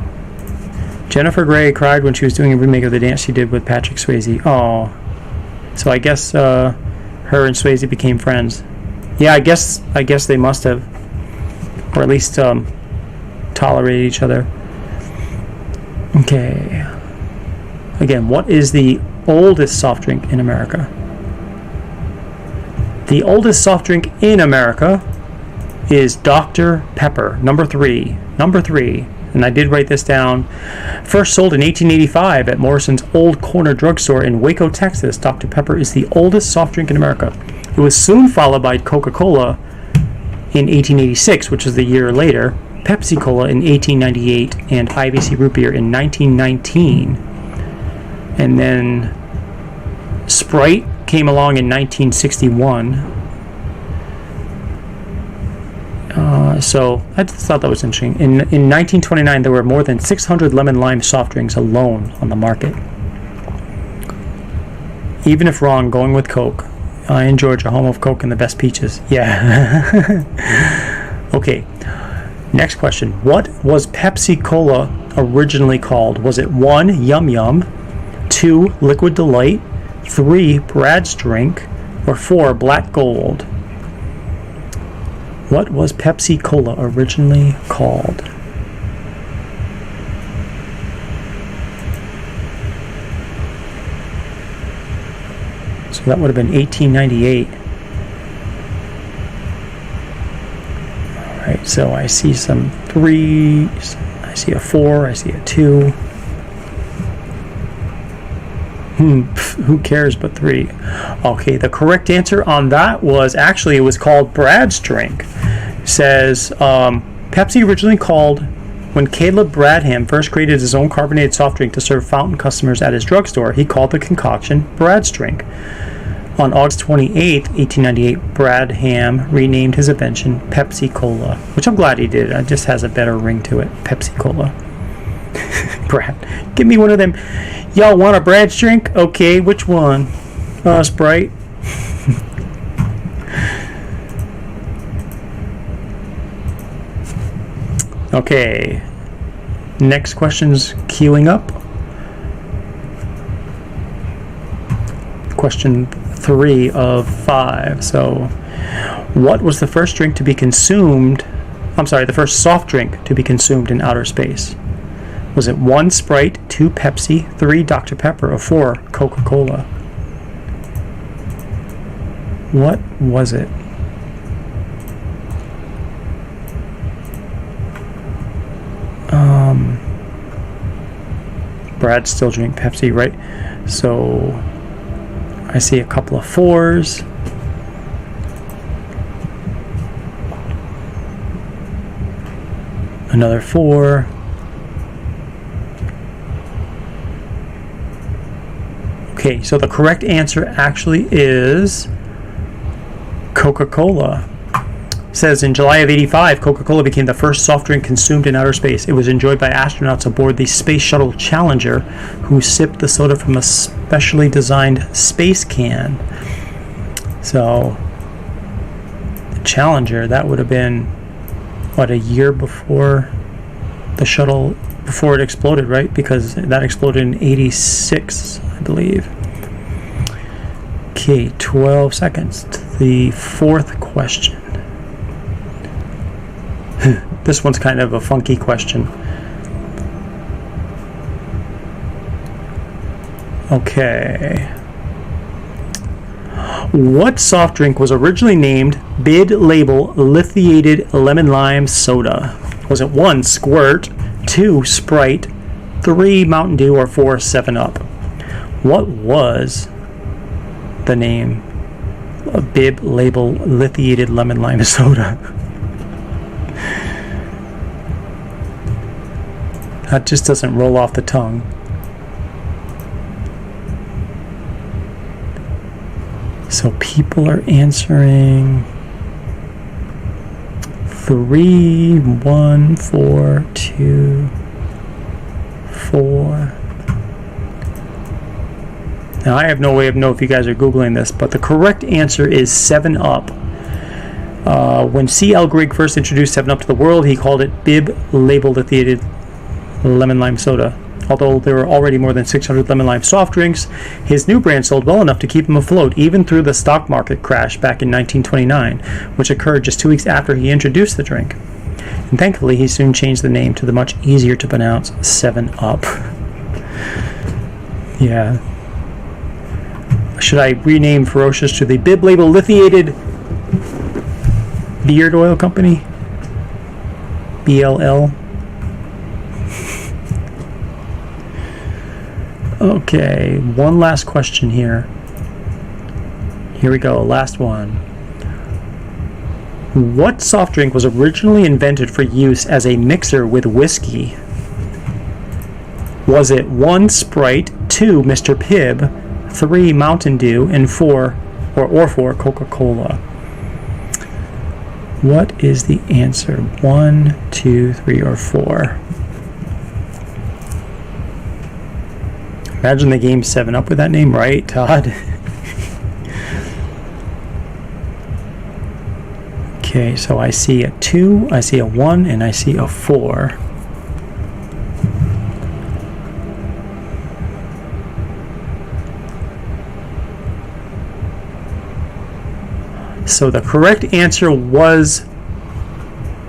Jennifer Grey cried when she was doing a remake of the dance she did with Patrick Swayze. Oh, so I guess her and Swayze became friends. Yeah, I guess they must have, or at least tolerated each other. Okay. Again, what is the oldest soft drink in America? The oldest soft drink in America is Dr. Pepper, number 3. Number 3. And I did write this down. First sold in 1885 at Morrison's Old Corner Drugstore in Waco, Texas, Dr. Pepper is the oldest soft drink in America. It was soon followed by Coca-Cola in 1886, which is the year later, Pepsi Cola in 1898, and IBC Root Beer in 1919. And then Sprite came along in 1961. So I just thought that was interesting. In 1929, there were more than 600 lemon lime soft drinks alone on the market. Even if wrong, going with Coke. In Georgia, home of Coke and the best peaches. Yeah. Okay. Next question. What was Pepsi Cola originally called? Was it 1, Yum Yum, 2, Liquid Delight, 3, Brad's Drink, or 4, Black Gold? What was Pepsi Cola originally called? So that would have been 1898. All right, so I see some 3s. I see a 4. I see a 2. Who cares but 3? Okay, the correct answer on that was actually it was called Brad's Drink. It says Pepsi originally called when Caleb Bradham first created his own carbonated soft drink to serve fountain customers at his drugstore. He called the concoction Brad's Drink. On August 28, 1898, Bradham renamed his invention Pepsi Cola, which I'm glad he did. It just has a better ring to it. Pepsi Cola. Brad, give me one of them. Y'all want a Brad's Drink? Okay, which one? Sprite. Okay. Next question's queuing up. Question 3 of 5. So, what was the first drink to be consumed? The first soft drink to be consumed in outer space? Was it 1, Sprite, 2, Pepsi, 3, Dr. Pepper, or 4, Coca-Cola? What was it? Brad still drink Pepsi, right? So I see a couple of 4s. Another 4. Okay, so the correct answer actually is Coca-Cola. It says in July of 85, Coca-Cola became the first soft drink consumed in outer space. It was enjoyed by astronauts aboard the Space Shuttle Challenger, who sipped the soda from a specially designed space can. So, the Challenger, that would have been, what, a year before the shuttle, before it exploded, right? Because that exploded in 86, I believe. Okay, 12 seconds to the 4th question. This one's kind of a funky question. Okay. What soft drink was originally named Bid Label Lithiated Lemon Lime Soda? Was it 1, Squirt, 2, Sprite, 3, Mountain Dew, or 4, 7-Up? What was the name of Bib Label Lithiated Lemon Lime Soda? That just doesn't roll off the tongue. So people are answering 3, 1, 4, 2, 4. Now I have no way of knowing if you guys are Googling this, but the correct answer is 7-Up. When C.L. Grigg first introduced 7-Up to the world, he called it Bib Label Lithiated Lemon Lime Soda. Although there were already more than 600 lemon lime soft drinks, his new brand sold well enough to keep him afloat even through the stock market crash back in 1929, which occurred just 2 weeks after he introduced the drink. And thankfully, he soon changed the name to the much easier to pronounce 7-Up. Yeah. Should I rename Ferocious to the Bib Label Lithiated Beard Oil Company? BLL? Okay, one last question here. Here we go, last one. What soft drink was originally invented for use as a mixer with whiskey? Was it 1, Sprite, 2, Mr. Pibb, 3, Mountain Dew, and 4, Coca-Cola. What is the answer? 1, 2, 3, or 4? Imagine the game 7-Up with that name, right, Todd? Okay, so I see a 2, I see a 1, and I see a 4. So the correct answer was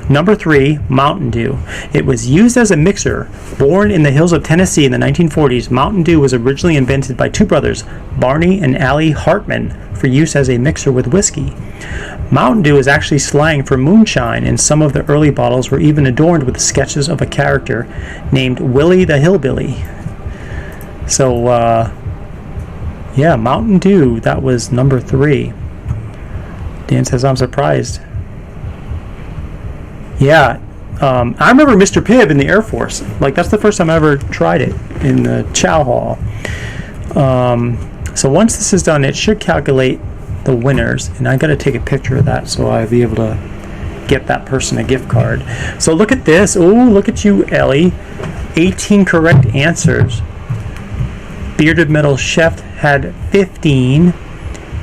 number 3, Mountain Dew. It was used as a mixer. Born in the hills of Tennessee in the 1940s, Mountain Dew was originally invented by two brothers, Barney and Allie Hartman, for use as a mixer with whiskey. Mountain Dew is actually slang for moonshine, and some of the early bottles were even adorned with sketches of a character named Willie the Hillbilly. So, yeah, Mountain Dew, that was number 3. Dan says, I'm surprised. Yeah, I remember Mr. Pibb in the Air Force. Like, that's the first time I ever tried it in the chow hall. So once this is done, it should calculate the winners. And I got to take a picture of that so I'll be able to get that person a gift card. So look at this. Oh, look at you, Ellie. 18 correct answers. Bearded Metal Chef had 15.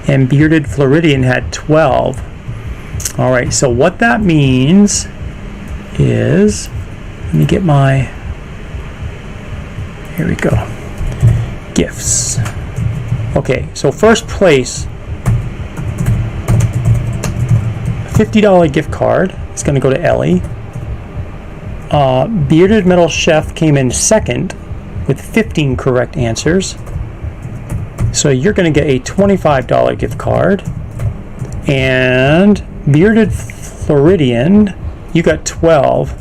And Bearded Floridian had 12. All right, so what that means is, let me get my, here we go, gifts. Okay, so first place, $50 gift card. It's going to go to Ellie. Bearded Metal Chef came in second with 15 correct answers. So you're going to get a $25 gift card. And Bearded Floridian, you got 12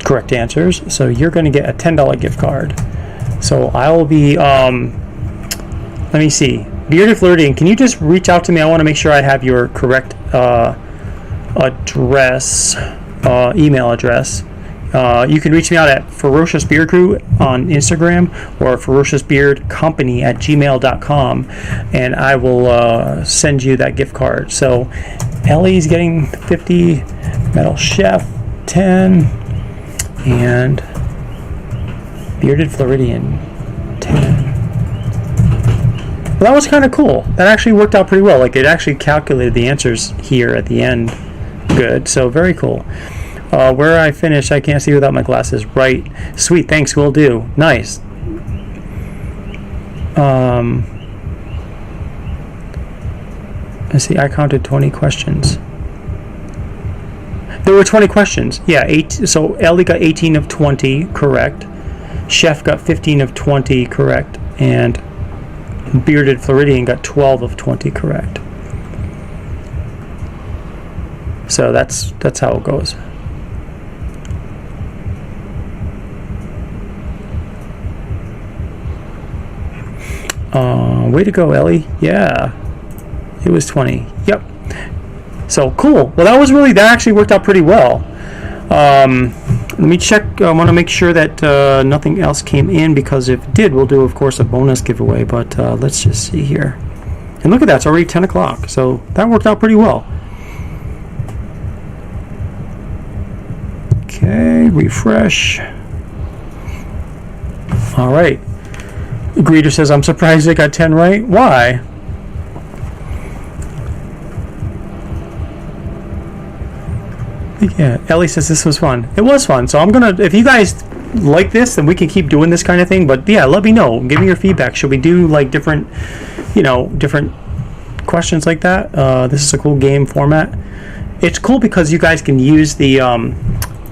correct answers. So you're going to get a $10 gift card. So I will be, let me see. Bearded Floridian, can you just reach out to me? I want to make sure I have your correct address, email address. You can reach me out at Ferocious Beard Crew on Instagram or ferociousbeardcompany@gmail.com, and I will send you that gift card. So Ellie's getting 50, Metal Chef 10, and Bearded Floridian 10. Well, that was kind of cool. That actually worked out pretty well. Like, it actually calculated the answers here at the end. Good. So very cool. Where I finish, I can't see without my glasses. Right. Sweet. Thanks. Will do. Nice. Let's see. I counted 20 questions. There were 20 questions. Yeah. 8. So Ellie got 18 of 20 correct. Chef got 15 of 20 correct. And Bearded Floridian got 12 of 20 correct. So that's how it goes. Way to go, Ellie. Yeah, it was 20. Yep. So cool. Well, that actually worked out pretty well. Let me check. I want to make sure that nothing else came in, because if it did, we'll do, of course, a bonus giveaway. But let's just see here. And look at that. It's already 10 o'clock. So that worked out pretty well. Okay, refresh. All right. Greeter says, I'm surprised I got 10 right. Why? Yeah, Ellie says this was fun. It was fun. So I'm going to, if you guys like this, then we can keep doing this kind of thing. But yeah, let me know. Give me your feedback. Should we do like different questions like that? This is a cool game format. It's cool because you guys can use the,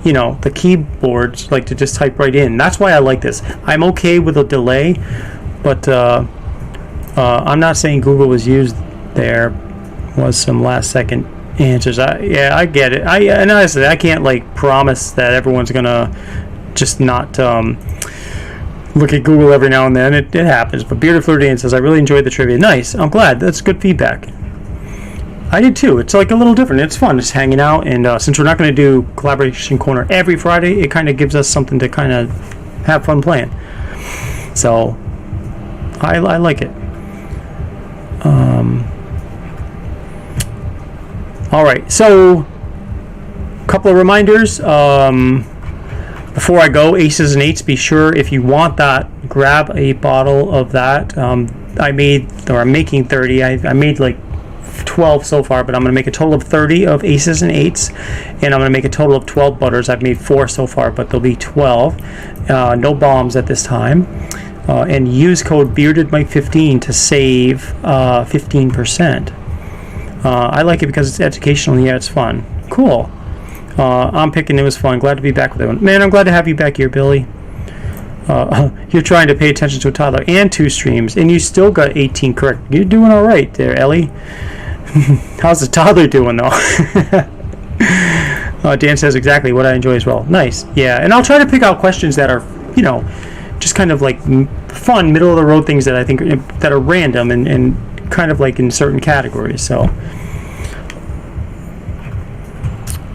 the keyboards, like, to just type right in. That's why I like this. I'm okay with a delay, but I'm not saying Google was used. There was some last second answers. I get it. And honestly, I can't like promise that everyone's gonna just not look at Google every now and then. It happens. But Bearded Floridian says, I really enjoyed the trivia. Nice. I'm glad. That's good feedback. I did too. It's like a little different. It's fun just hanging out, and since we're not going to do Collaboration Corner every Friday, it kind of gives us something to kind of have fun playing. So I like it. All right, so a couple of reminders. Before I go, aces and eights, be sure if you want that, grab a bottle of that. I'm making 30. I made like 12 so far, but I'm going to make a total of 30 of aces and eights, and I'm going to make a total of 12 butters. I've made 4 so far, but there'll be 12. No bombs at this time. And use code BeardedMike15 to save 15%. I like it because it's educational and yeah, it's fun. Cool. I'm picking, it was fun. Glad to be back with everyone. Man, I'm glad to have you back here, Billy. You're trying to pay attention to a toddler and 2 streams, and you still got 18 correct. You're doing all right there, Ellie. How's the toddler doing, though? Dan says exactly what I enjoy as well. Nice. Yeah, and I'll try to pick out questions that are, just kind of like fun, middle of the road things that I think that are random and kind of like in certain categories.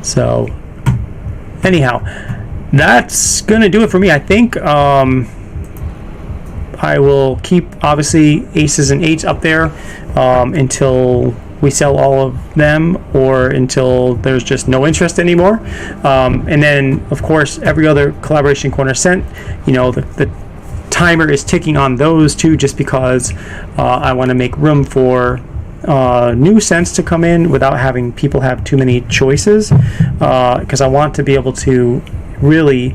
So anyhow, that's gonna do it for me. I think I will keep obviously aces and eights up there until we sell all of them or until there's just no interest anymore. And then of course every other collaboration corner sent, the timer is ticking on those too, just because I want to make room for new scents to come in without having people have too many choices, because I want to be able to really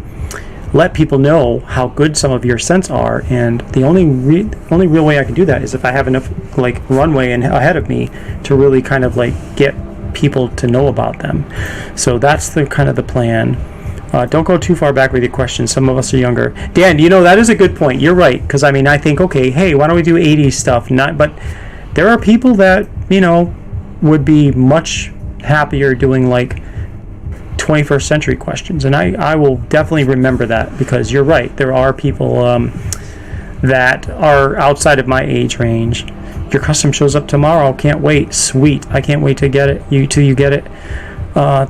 let people know how good some of your scents are, and the only real way I can do that is if I have enough like runway ahead of me to really kind of like get people to know about them. So that's the kind of the plan. Don't go too far back with your questions. Some of us are younger. Dan, that is a good point. You're right, because I mean I think, okay, hey, why don't we do 80s stuff? But there are people that would be much happier doing like 21st century questions, and I will definitely remember that, because you're right, there are people that are outside of my age range. Your custom shows up tomorrow. Can't wait. Sweet. I can't wait to get it. You get it.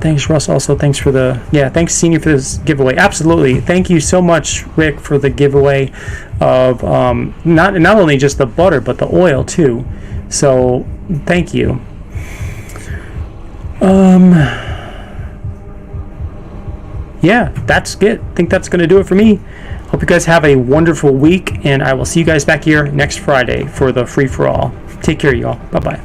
Thanks, Russ. Also, thanks for thanks, Senior, for this giveaway. Absolutely. Thank you so much, Rick, for the giveaway of not only just the butter but the oil too. So thank you. Yeah, that's it. I think that's going to do it for me. Hope you guys have a wonderful week, and I will see you guys back here next Friday for the free-for-all. Take care, y'all. Bye-bye.